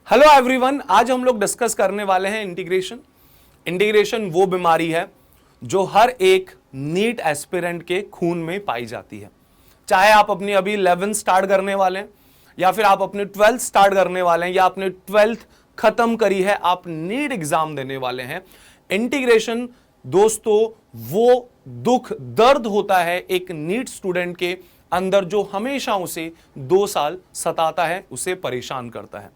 Hello everyone, आज हम लोग डिस्कस करने वाले हैं इंटीग्रेशन। इंटीग्रेशन वो बीमारी है जो हर एक नीट एस्पिरेंट के खून में पाई जाती है। चाहे आप अपनी अभी 11th स्टार्ट करने वाले हैं या फिर आप अपने 12th स्टार्ट करने वाले हैं या आपने 12th खत्म करी है, आप नीट एग्जाम देने वाले हैं। इंटीग्रेशन दोस्तों वो दुख दर्द होता है एक नीट स्टूडेंट के अंदर जो हमेशा उसे 2 साल सताता है, उसे परेशान करता है।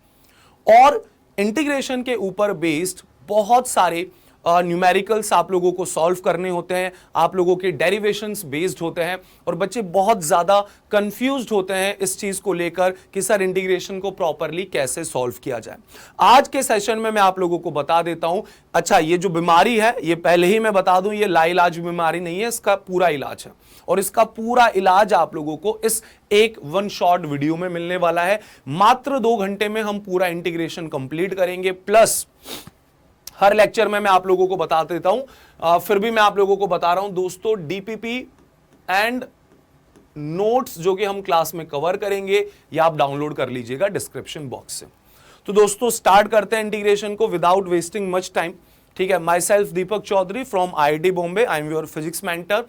और इंटीग्रेशन के ऊपर बेस्ड बहुत सारे न्यूमेरिकल्स आप लोगों को सॉल्व करने होते हैं, आप लोगों के डेरिवेशंस बेस्ड होते हैं और बच्चे बहुत ज्यादा कंफ्यूज्ड होते हैं इस चीज को लेकर कि सर इंटीग्रेशन को प्रॉपरली कैसे सॉल्व किया जाए। आज के सेशन में मैं आप लोगों को बता देता हूं। अच्छा, ये जो बीमारी है, ये पहले ही मैं बता दूं, ये लाइलाज बीमारी नहीं है, इसका पूरा इलाज है और इसका पूरा इलाज आप लोगों को इस एक वन शॉट वीडियो में मिलने वाला है। मात्र 2 घंटे में हम पूरा इंटीग्रेशन कंप्लीट करेंगे। प्लस हर लेक्चर में मैं आप लोगों को बता देता हूं, फिर भी मैं आप लोगों को बता रहा हूं दोस्तों, डीपीपी एंड नोट्स जो कि हम क्लास में कवर करेंगे या आप डाउनलोड कर लीजिएगा डिस्क्रिप्शन बॉक्स से। तो दोस्तों स्टार्ट करते हैं इंटीग्रेशन को विदाउट वेस्टिंग मच टाइम। ठीक है, myself Deepak Chaudhary from IIT Bombay, I am your physics mentor.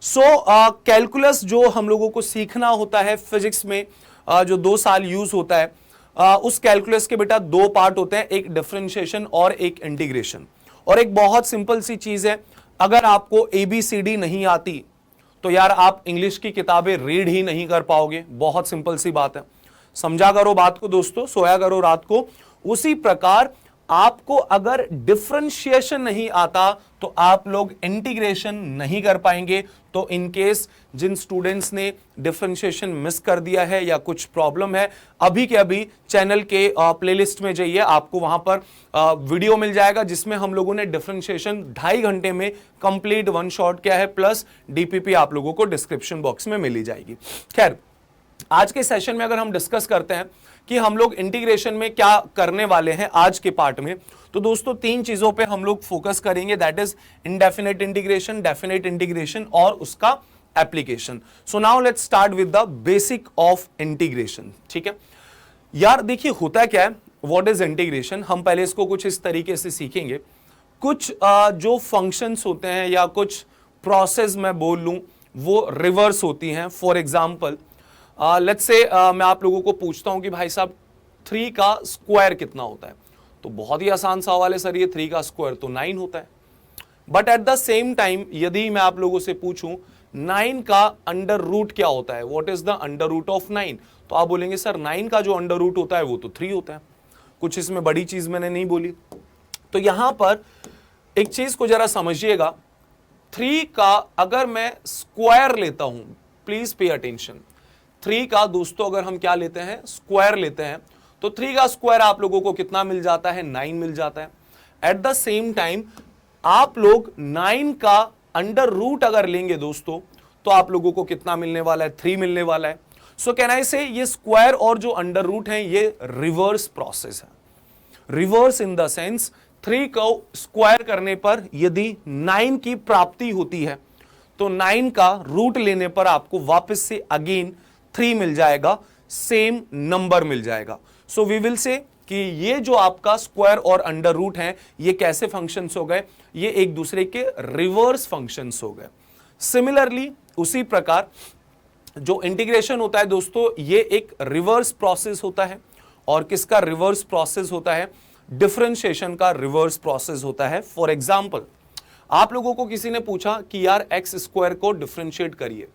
So calculus जो हम लोगों को सीखना होता है फिजिक्स में, जो 2 साल यूज होता है, उस कैलकुलस के बेटा 2 पार्ट होते हैं, एक डिफरेंशिएशन और एक इंटीग्रेशन। और एक बहुत सिंपल सी चीज है, अगर आपको ABCD नहीं आती तो यार आप इंग्लिश की किताबें रीड ही नहीं कर पाओगे। बहुत सिंपल सी बात है, समझा करो बात को दोस्तों, सोया करो रात को। उसी प्रकार आपको अगर डिफरेंशिएशन नहीं आता तो आप लोग इंटीग्रेशन नहीं कर पाएंगे। तो इन केस जिन स्टूडेंट्स ने डिफरेंशिएशन मिस कर दिया है या कुछ प्रॉब्लम है, अभी के अभी चैनल के प्लेलिस्ट में जाइए, आपको वहां पर वीडियो मिल जाएगा जिसमें हम लोगों ने डिफरेंशिएशन 2.5 घंटे में कंप्लीट वन शॉट किया है। प्लस डीपीपी आप लोगों को डिस्क्रिप्शन बॉक्स में मिली जाएगी। खैर, आज के सेशन में अगर हम डिस्कस करते हैं कि हम लोग इंटीग्रेशन में क्या करने वाले हैं आज के पार्ट में, तो दोस्तों 3 चीजों पे हम लोग फोकस करेंगे, that is indefinite integration, definite integration और उसका application. So now let's start with the basic of integration. ठीक है यार, देखिए होता क्या है, व्हाट इज इंटीग्रेशन। हम पहले इसको कुछ इस तरीके से सीखेंगे। कुछ जो फंक्शंस होते हैं या कुछ प्रोसेस मैं बोल लूं वो रिवर्स होती हैं। फॉर एग्जाम्पल लेट्स से मैं आप लोगों को पूछता हूं कि भाई साहब 3 का स्क्वायर कितना होता है, तो बहुत ही आसान सवाल है सर, ये 3 का स्क्वायर तो 9 होता है। But at the same time यदि मैं आप लोगों से पूछूं 9 का अंडर रूट क्या होता है, what is the under root of 9, तो आप बोलेंगे सर 9 का जो अंडर रूट होता है वो तो 3 होता है। कुछ इसमें बड़ी चीज मैंने नहीं बोली। तो यहां पर एक चीज को जरा समझिएगा, 3 का अगर मैं स्क्वायर लेता हूं, प्लीज पे अटेंशन, 3 का दोस्तों अगर हम क्या लेते हैं, स्क्वायर लेते हैं, तो 3 का स्क्वायर आप लोगों को कितना मिल जाता है, 9 मिल जाता है। एट द सेम टाइम आप लोग 9 का अंडर रूट अगर लेंगे दोस्तों, तो आप लोगों को कितना मिलने वाला है, 3 मिलने वाला है। सो कैन आई से ये स्क्वायर और जो अंडर रूट है ये रिवर्स प्रोसेस है। रिवर्स इन द सेंस 3 को स्क्वायर करने पर यदि 9 की प्राप्ति होती है तो 9 का रूट लेने पर आपको वापस से अगेन 3 मिल जाएगा, सेम नंबर मिल जाएगा। सो वी विल से कि ये जो आपका स्क्वायर और अंडर रूट है ये कैसे फंक्शंस हो गए, ये एक दूसरे के रिवर्स फंक्शंस हो गए। सिमिलरली उसी प्रकार जो इंटीग्रेशन होता है दोस्तों, ये एक रिवर्स प्रोसेस होता है। और किसका रिवर्स प्रोसेस होता है, डिफरेंशिएशन का रिवर्स प्रोसेस होता है। फॉर एग्जाम्पल आप लोगों को किसी ने पूछा कि यार एक्स स्क्वायर को डिफरेंशिएट करिए,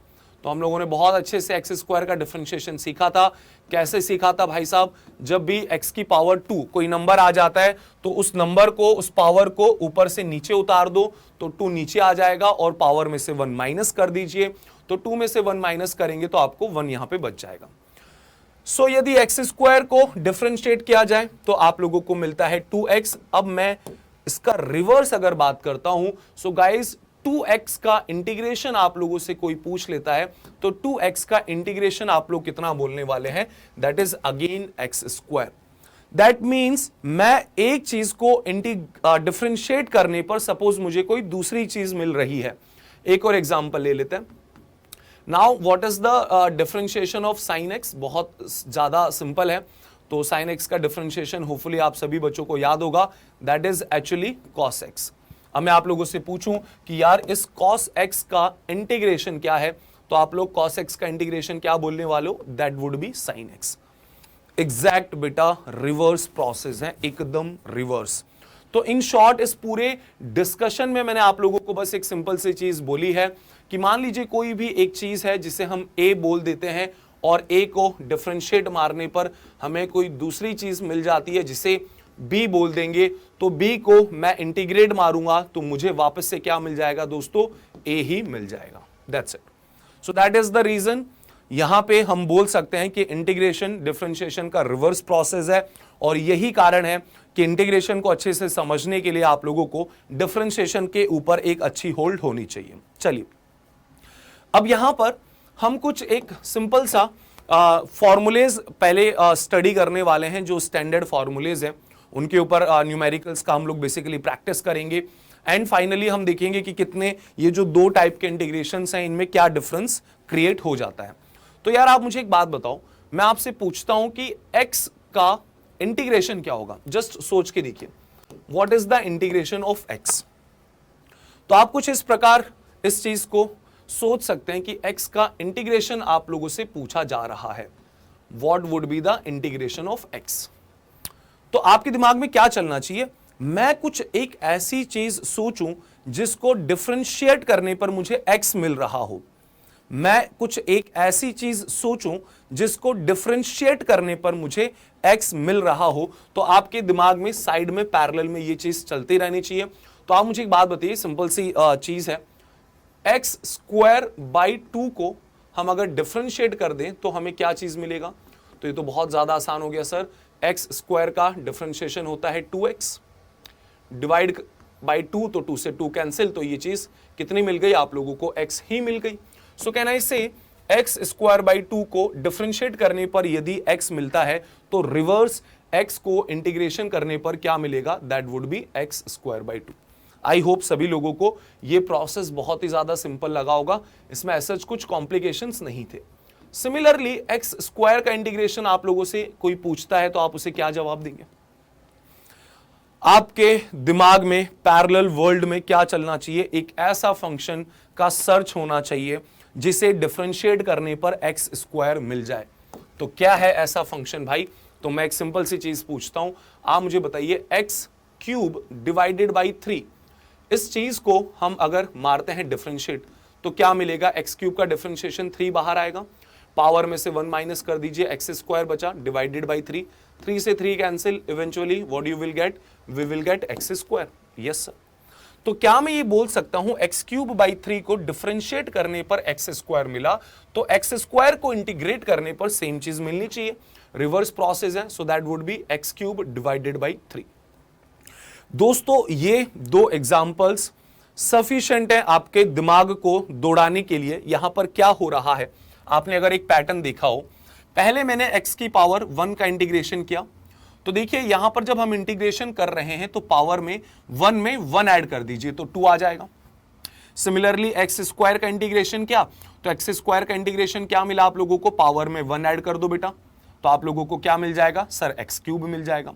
तो हम लोगों ने बहुत अच्छे से एक्स स्क्वायर का डिफरेंशिएशन सीखा था। कैसे सीखा था भाई साहब, जब भी एक्स की पावर 2 कोई नंबर आ जाता है तो उस नंबर को, उस पावर को ऊपर से नीचे उतार दो तो 2 नीचे आ जाएगा और पावर में से 1 माइनस कर दीजिए, तो 2 में से 1 माइनस करेंगे तो आपको 1 यहां पे बच जाएगा। सो यदि एक्स स्क्वायर को डिफरेंशिएट किया जाए तो आप लोगों को मिलता है 2x। अब मैं इसका रिवर्स अगर बात करता हूं, सो गाइस 2x का इंटीग्रेशन आप लोगों से कोई पूछ लेता है तो 2x का इंटीग्रेशन आप लोग कितना बोलने वाले हैं, that is again x square. That means मैं एक चीज को डिफरेंशिएट करने पर सपोज मुझे कोई दूसरी चीज मिल रही है। एक और एग्जांपल ले लेते हैं। Now what is the differentiation of sine x, बहुत ज्यादा सिंपल है। तो साइन एक्स का डिफरेंशिएशन होपफुली आप सभी बच्चों को याद होगा, that is actually cos x. अब मैं आप लोगों से पूछूं कि यार इस कॉस एक्स का इंटीग्रेशन क्या है, तो आप लोग कॉस एक्स का इंटीग्रेशन क्या बोलने वाले हो, that would be sine x. Exact बेटा रिवर्स प्रोसेस है, एकदम रिवर्स। तो इन शॉर्ट इस पूरे डिस्कशन में मैंने आप लोगों को बस एक सिंपल सी चीज बोली है कि मान लीजिए कोई भी एक चीज है जिसे हम ए बोल देते हैं और ए को डिफरेंशिएट मारने पर हमें कोई दूसरी चीज मिल जाती है जिसे बी बोल देंगे, तो बी को मैं इंटीग्रेट मारूंगा तो मुझे वापस से क्या मिल जाएगा दोस्तों, ए ही मिल जाएगा। That's it. So that is the reason यहां पे हम बोल सकते हैं कि इंटीग्रेशन डिफरेंशिएशन का रिवर्स प्रोसेस है, और यही कारण है कि इंटीग्रेशन को अच्छे से समझने के लिए आप लोगों को डिफरेंशिएशन के ऊपर एक अच्छी होल्ड होनी चाहिए। चलिए अब यहां पर हम कुछ एक सिंपल सा फॉर्मूलेज पहले स्टडी करने वाले हैं, जो स्टैंडर्ड फॉर्मूलेज हैं उनके ऊपर न्यूमेरिकल्स का हम लोग बेसिकली प्रैक्टिस करेंगे, एंड फाइनली हम देखेंगे कि कितने ये जो दो टाइप के इंटीग्रेशंस हैं इनमें क्या डिफरेंस क्रिएट हो जाता है। तो यार आप मुझे एक बात बताओ, मैं आपसे पूछता हूं कि x का इंटीग्रेशन क्या होगा, जस्ट सोच के देखिए, what is the integration of x। तो आप कुछ इस प्रकार इस चीज को सोच सकते हैं कि x का इंटीग्रेशन आप लोगों से पूछा जा रहा है, what would be the integration of x। तो आपके दिमाग में क्या चलना चाहिए, मैं कुछ एक ऐसी चीज सोचूं जिसको डिफरेंशिएट करने पर मुझे x मिल रहा हो, मैं कुछ एक ऐसी चीज सोचूं जिसको डिफरेंशिएट करने पर मुझे x मिल रहा हो, तो आपके दिमाग में साइड में पैरेलल में ये चीज चलती रहनी चाहिए। तो आप मुझे एक बात बताइए, सिंपल सी चीज है, x स्क्वायर बाई 2 को हम अगर डिफरेंशिएट कर दें तो हमें क्या चीज मिलेगा। तो ये तो बहुत ज्यादा आसान हो गया सर, x स्क्वायर का डिफरेंशिएशन होता है 2x डिवाइड बाई 2, तो 2 से 2 कैंसिल, तो ये चीज कितनी मिल गई आप लोगों को, x ही मिल गई। सो कैन आई से x स्क्वायर बाई 2 को डिफरेंशिएट करने पर यदि x मिलता है तो रिवर्स x को इंटीग्रेशन करने पर क्या मिलेगा, that would be x square by 2। I hope सभी लोगों को ये प्रोसेस बहुत ही ज्यादा सिंपल लगा होगा, इसमें ऐसा कुछ कॉम्प्लिकेशंस नहीं थे। सिमिलरली x स्क्वायर का इंटीग्रेशन आप लोगों से कोई पूछता है तो आप उसे क्या जवाब देंगे, आपके दिमाग में पैरेलल वर्ल्ड में क्या चलना चाहिए, एक ऐसा फंक्शन का सर्च होना चाहिए जिसे डिफरेंशिएट करने पर x स्क्वायर मिल जाए। तो क्या है ऐसा फंक्शन भाई, तो मैं एक सिंपल सी चीज पूछता हूं, आप मुझे बताइए x क्यूब डिवाइडेड बाई 3, इस चीज को हम अगर मारते हैं डिफरेंशिएट तो क्या मिलेगा, x क्यूब का डिफरेंशिएशन 3 बाहर आएगा, पावर में से 1 माइनस कर दीजिए, x स्क्वायर बचा डिवाइडेड बाई 3, 3 से 3 cancel, eventually what you will get, we will get x square. Yes sir. तो क्या मैं ये बोल सकता हूं x क्यूब बाई 3 को डिफरेंशिएट करने पर x स्क्वायर मिला, तो x स्क्वायर को इंटीग्रेट करने पर सेम चीज मिलनी चाहिए, रिवर्स प्रोसेस है, सो that would be x cube divided by 3। दोस्तों ये दो एग्जांपल्स सफिशिएंट है आपके दिमाग को दौड़ाने के लिए। यहां पर क्या हो रहा है, आपने अगर एक पैटर्न देखा हो, पहले मैंने x की पावर 1 का इंटीग्रेशन किया, तो देखिए यहां पर जब हम इंटीग्रेशन कर रहे हैं तो पावर में 1 ऐड कर दीजिए तो 2 आ जाएगा। सिमिलरली x स्क्वायर का इंटीग्रेशन क्या, तो x स्क्वायर का इंटीग्रेशन क्या मिला आप लोगों को, पावर में 1 ऐड कर दो बेटा, तो आप लोगों को क्या मिल जाएगा सर, x क्यूब मिल जाएगा।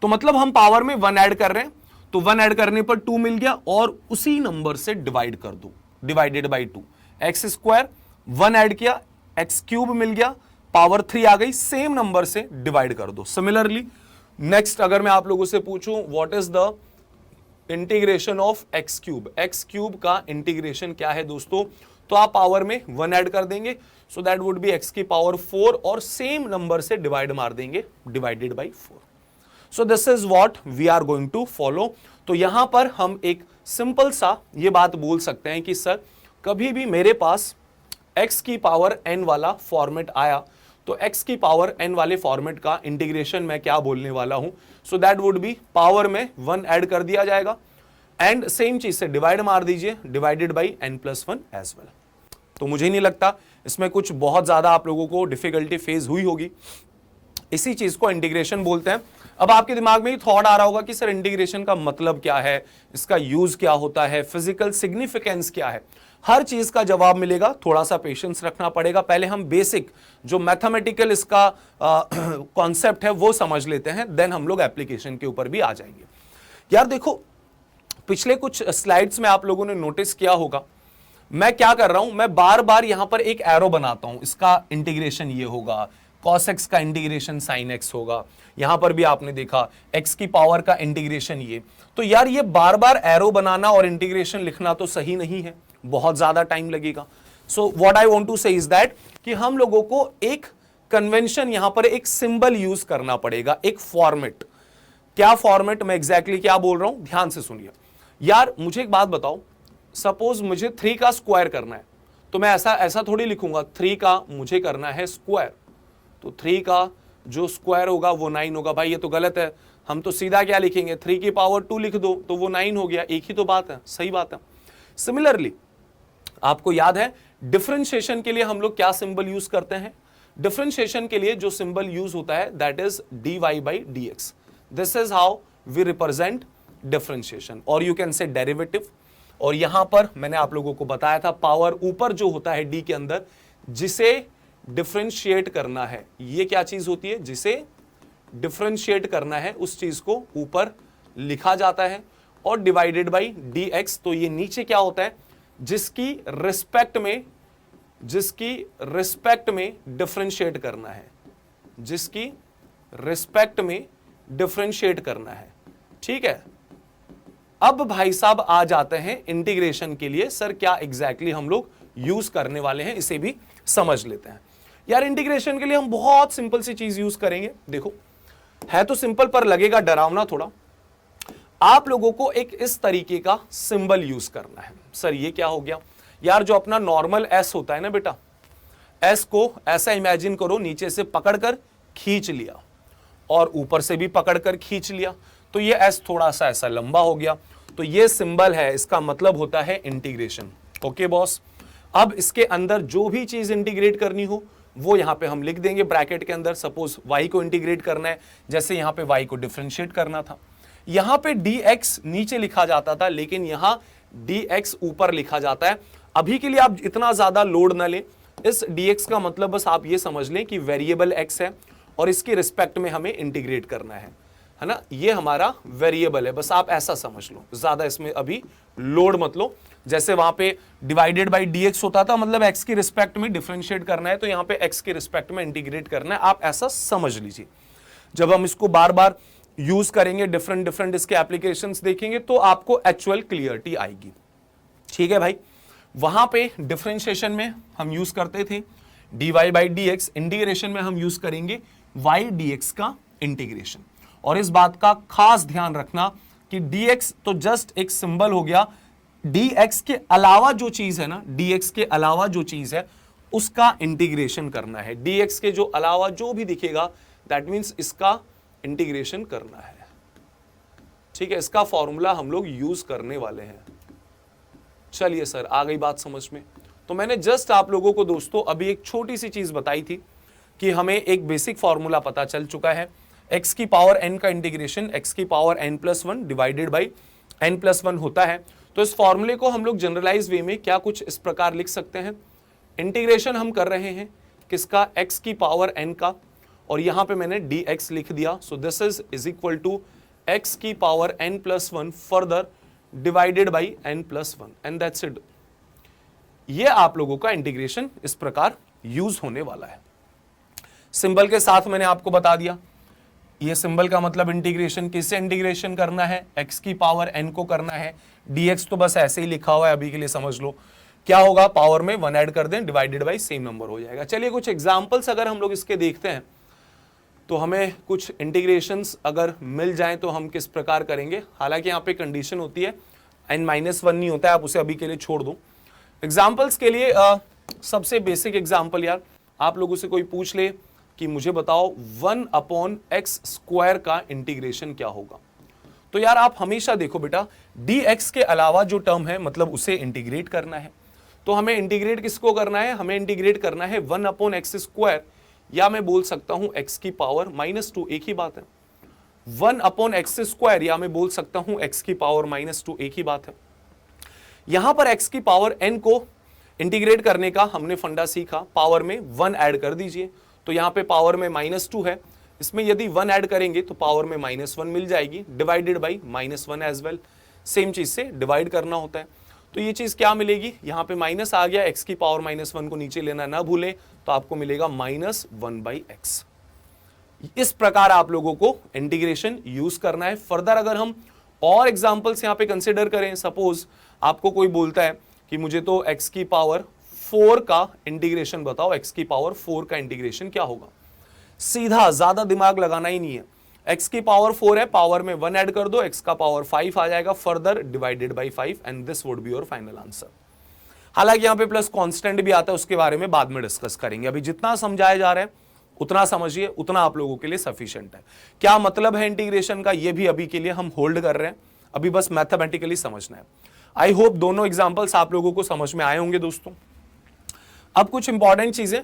तो मतलब हम पावर में 1 ऐड कर रहे हैं, तो 1 ऐड करने पर 2 मिल गया, और उसी नंबर से डिवाइड कर दो, divided by 2, x square 1 add किया, x क्यूब मिल गया, पावर 3 आ गई, सेम नंबर से डिवाइड कर दो। सिमिलरली नेक्स्ट अगर मैं आप लोगों से पूछूं what is the integration of x cube का इंटीग्रेशन क्या है दोस्तों, तो आप पावर में 1 ऐड कर देंगे, so that would be x की पावर 4, और सेम नंबर से डिवाइड मार देंगे, divided by 4। So this is what we are going to follow. तो यहां पर हम एक सिंपल सा ये बात बोल सकते हैं कि सर कभी भी मेरे पास x की पावर n वाला फॉर्मेट आया तो x की पावर n वाले फॉर्मेट का इंटीग्रेशन मैं क्या बोलने वाला हूं, सो दैट वुड बी पावर में 1 ऐड कर दिया जाएगा एंड सेम चीज से डिवाइड मार दीजिए, divided by n+1 as well. तो मुझे नहीं लगता इसमें कुछ बहुत ज्यादा आप लोगों को डिफिकल्टी फेस हुई होगी। इसी चीज को इंटीग्रेशन बोलते हैं। अब आपके दिमाग में ही थॉट आ रहा होगा कि सर इंटीग्रेशन का मतलब क्या है, इसका यूज क्या होता है, फिजिकल सिग्निफिकेंस क्या है। हर चीज का जवाब मिलेगा, थोड़ा सा पेशेंस रखना पड़ेगा। पहले हम बेसिक जो मैथमेटिकल इसका कॉन्सेप्ट है वो समझ लेते हैं, देन हम लोग एप्लीकेशन के ऊपर भी आ जाएंगे। यार देखो, पिछले कुछ स्लाइड्स में आप लोगों ने नोटिस किया होगा, मैं क्या कर रहा हूं, मैं बार बार यहां पर एक एरो बनाता हूं, इसका इंटीग्रेशन ये होगा, cos x का इंटीग्रेशन sin x होगा, यहां पर भी आपने देखा x की पावर का इंटीग्रेशन ये। तो यार ये बार बार एरो बनाना और इंटीग्रेशन लिखना तो सही नहीं है, बहुत ज्यादा टाइम लगेगा। So what I want to say is that कि हम लोगों को एक कन्वेंशन, यहां पर एक सिंबल यूज करना पड़ेगा, एक फॉर्मेट। क्या फॉर्मेट, मैं एग्जैक्टली क्या बोल रहा हूं, ध्यान से सुनिए। यार मुझे एक बात बताओ, सपोज मुझे 3 का स्क्वायर करना है, तो मैं ऐसा थोड़ी लिखूंगा 3 का मुझे करना है स्क्वायर, तो 3 का जो स्क्वायर होगा वो 9 होगा। भाई ये तो गलत है, हम तो सीधा क्या लिखेंगे, 3 की पावर 2 लिख दो तो वो 9 हो गया, एक ही तो बात है, सही बात है। सिमिलरली आपको याद है डिफरेंशिएशन के लिए हम लोग क्या सिंबल यूज करते हैं, डिफरेंशिएशन के लिए जो सिंबल यूज होता है that is dy by dx। This is how we represent differentiation, और यू कैन से डेरिवेटिव। और यहां पर मैंने आप लोगों को बताया था पावर ऊपर जो होता है d के अंदर, जिसे डिफरेंशिएट करना है, ये क्या चीज होती है, जिसे डिफरेंशिएट करना है उस चीज को ऊपर लिखा जाता है, और डिवाइडेड बाई dx, तो ये नीचे क्या होता है, जिसकी रिस्पेक्ट में डिफरेंशिएट करना है, जिसकी रिस्पेक्ट में डिफरेंशिएट करना है। ठीक है, अब भाई साहब आ जाते हैं इंटीग्रेशन के लिए, सर क्या एग्जैक्टली हम लोग यूज करने वाले हैं, इसे भी समझ लेते हैं। यार इंटीग्रेशन के लिए हम बहुत सिंपल सी चीज यूज करेंगे। देखो है तो सिंपल पर लगेगा डरावना थोड़ा। आप लोगों को एक इस तरीके का सिंबल यूज करना है। सर ये क्या हो गया, यार जो अपना नॉर्मल एस होता है ना बेटा, एस को ऐसा इमेजिन करो नीचे से पकड़कर खींच लिया और ऊपर से भी पकड़कर खींच लिया, तो ये एस थोड़ा सा ऐसा लंबा हो गया, तो ये सिंबल है, इसका मतलब होता है इंटीग्रेशन। ओके बॉस, अब इसके अंदर जो भी चीज इंटीग्रेट करनी हो वो यहां पे हम लिख देंगे ब्रैकेट के अंदर। सपोज y को इंटीग्रेट करना है, जैसे यहां पे y को डिफरेंशिएट करना था, यहां पे dx नीचे लिखा जाता था, लेकिन यहां dx ऊपर लिखा जाता है। अभी के लिए आप इतना ज्यादा लोड ना लें, इस dx का मतलब बस आप ये समझ लें कि वेरिएबल x है और इसकी रिस्पेक्ट में हमें इंटीग्रेट करना है ना, ये हमारा वेरिएबल है, बस आप ऐसा समझ लो, ज्यादा इसमें अभी लोड मत लो। जैसे वहां पे डिवाइडेड बाई dx होता था, मतलब x की रिस्पेक्ट में डिफरेंशिएट करना है, तो यहां पे x की रिस्पेक्ट में इंटीग्रेट करना है, आप ऐसा समझ लीजिए। जब हम इसको बार बार यूज करेंगे, डिफरेंट इसके एप्लीकेशंस देखेंगे, तो आपको एक्चुअल क्लियरिटी आएगी। ठीक है भाई, वहां पे डिफरेंशिएशन में हम यूज करते थे dy बाई dx, इंटीग्रेशन में हम यूज करेंगे y dx का इंटीग्रेशन। और इस बात का खास ध्यान रखना कि dx तो जस्ट एक सिंबल हो गया, dx के अलावा जो चीज है ना, dx के अलावा जो चीज है उसका इंटीग्रेशन करना है। dx के जो अलावा जो भी दिखेगा दैट मींस इसका इंटीग्रेशन करना है। ठीक है, इसका फॉर्मूला हम लोग यूज करने वाले हैं। चलिए सर, आ गई बात समझ में। तो मैंने जस्ट आप लोगों को दोस्तों अभी एक छोटी सी चीज बताई थी कि हमें एक बेसिक फॉर्मूला पता चल चुका है, x की पावर n का इंटीग्रेशन x की power n+1 divided by n+1 होता है। तो इस फॉर्मूले को हम लोग जनरलाइज वे में क्या कुछ इस प्रकार लिख सकते हैं, इंटीग्रेशन हम कर रहे हैं किसका, x की पावर n का, और यहां पे मैंने dx लिख दिया। So this is equal to x की power n+1 further divided by n+1 and that's it. ये आप लोगों का इंटीग्रेशन इस प्रकार यूज होने वाला है। सिंबल के साथ मैंने आपको बता दिया, ये सिंबल का मतलब इंटीग्रेशन किससे इंटीग्रेशन करना है, x की पावर n को करना है, dx तो बस ऐसे ही लिखा हुआ है, अभी के लिए समझ लो। क्या होगा, पावर में 1 ऐड कर दें, डिवाइडेड बाई सेम नंबर हो जाएगा। चलिए कुछ एग्जांपल्स अगर हम लोग इसके देखते हैं तो हमें कुछ इंटीग्रेशंस अगर मिल जाएं तो हम किस प्रकार करेंगे। हालांकि यहाँ पे कंडीशन होती है n-1 नहीं होता है, आप उसे अभी के लिए छोड़ दो। एग्जाम्पल्स के लिए सबसे बेसिक एग्जाम्पल, यार आप लोगों से कोई पूछ ले कि मुझे बताओ 1/x² का इंटीग्रेशन क्या होगा, तो यार आप हमेशा देखो बेटा, dx के अलावा जो टर्म है मतलब उसे इंटीग्रेट करना है। तो हमें इंटीग्रेट किसको करना है, हमें इंटीग्रेट करना है 1/x², या मैं बोल सकता हूं x की पावर -2, एक ही बात है। 1/x², या मैं बोल सकता हूं x की पावर -2, एक ही बात है। यहां पर x की पावर n को इंटीग्रेट करने का हमने फंडा सीखा, पावर में 1 ऐड कर दीजिए, तो यहां पे पावर में -2 है, इसमें यदि 1 ऐड करेंगे तो पावर में -1 मिल जाएगी, divided by -1 as well, same चीज से डिवाइड करना होता है। तो ये चीज क्या मिलेगी, यहां पे माइनस आ गया, x की पावर -1 को नीचे लेना ना भूलें, तो आपको मिलेगा -1/x। इस प्रकार आप लोगों को इंटीग्रेशन यूज करना है। फर्दर अगर हम और एग्जांपल्स यहां पे कंसिडर करें, सपोज आपको कोई बोलता है कि मुझे तो x की पावर 4 का इंटीग्रेशन बताओ, x की पावर 4 का इंटीग्रेशन क्या होगा। सीधा, ज्यादा दिमाग लगाना ही नहीं है, x की पावर 4 है, पावर में 1 ऐड कर दो, x का पावर 5 आ जाएगा, further divided by 5 and this would be your final answer. हालांकि यहां पे प्लस कांस्टेंट भी आता है, उसके बारे में बाद में डिस्कस करेंगे। अभी जितना समझाया जा रहा है उतना समझिए, उतना आप लोगों के लिए सफिशिएंट है। क्या मतलब है इंटीग्रेशन का, ये भी अभी के लिए हम होल्ड कर रहे हैं, अभी बस मैथमेटिकली समझना है। आई होप दोनों एग्जांपल्स आप लोगों को समझ में आए होंगे दोस्तों। अब कुछ इंपॉर्टेंट चीजें,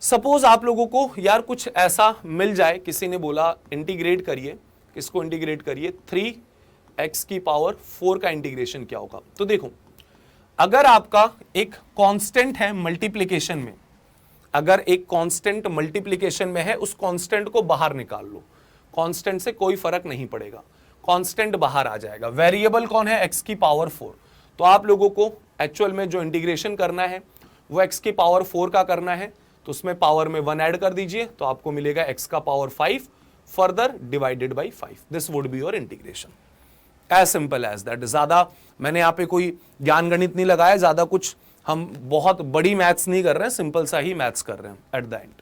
सपोज आप लोगों को यार कुछ ऐसा मिल जाए, किसी ने बोला इंटीग्रेट करिए, किसको इंटीग्रेट करिए, 3x की पावर 4 का इंटीग्रेशन क्या होगा। तो देखो, अगर आपका एक कांस्टेंट है मल्टीप्लिकेशन में, अगर एक कांस्टेंट मल्टीप्लिकेशन में है, उस कांस्टेंट को बाहर निकाल लो, कांस्टेंट से कोई फर्क नहीं पड़ेगा, कांस्टेंट बाहर आ जाएगा। वेरिएबल कौन है, x की पावर 4। तो आप लोगों को एक्चुअल में जो इंटीग्रेशन करना है वो x की पावर 4 का करना है, तो उसमें पावर में 1 ऐड कर दीजिए, तो आपको मिलेगा x का power 5 further divided by 5, this would be your integration. As simple as that. ज्यादा मैंने यहाँ पे कोई ज्ञान गणित नहीं लगाया, ज्यादा कुछ हम बहुत बड़ी मैथ्स नहीं कर रहे हैं, सिंपल सा ही मैथ्स कर रहे हैं एट द एंड।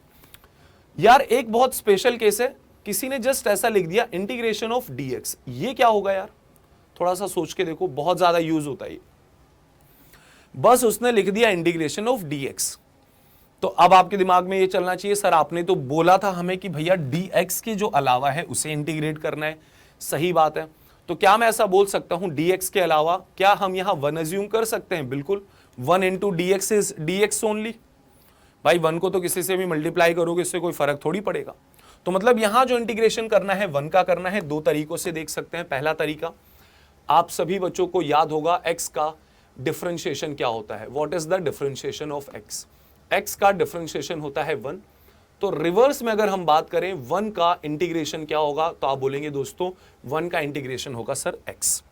यार एक बहुत स्पेशल केस है, किसी ने जस्ट ऐसा लिख दिया इंटीग्रेशन ऑफ dx, ये क्या होगा यार, थोड़ा सा सोच के देखो, बहुत ज्यादा यूज होता है। बस उसने लिख दिया इंटीग्रेशन ऑफ dx, तो अब आपके दिमाग में ये चलना चाहिए, सर आपने तो बोला था हमें कि भैया dx के जो अलावा है उसे इंटीग्रेट करना है। सही बात है, तो क्या मैं ऐसा बोल सकता हूं dx के अलावा, क्या हम यहां 1 अज्यूम कर सकते हैं? बिल्कुल, 1 into dx is dx only. भाई 1 को तो किसी से भी मल्टीप्लाई करोगे, इससे कोई फर्क थोड़ी पड़ेगा। तो मतलब यहां जो इंटीग्रेशन करना है 1 का करना है, 2 तरीकों से देख सकते हैं। पहला तरीका, आप सभी बच्चों को याद होगा x का डिफरेंशिएशन क्या होता है, what is the differentiation of x, x का डिफरेंशिएशन होता है 1। तो रिवर्स में अगर हम बात करें 1 का इंटीग्रेशन क्या होगा, तो आप बोलेंगे दोस्तों 1 का इंटीग्रेशन होगा सर x।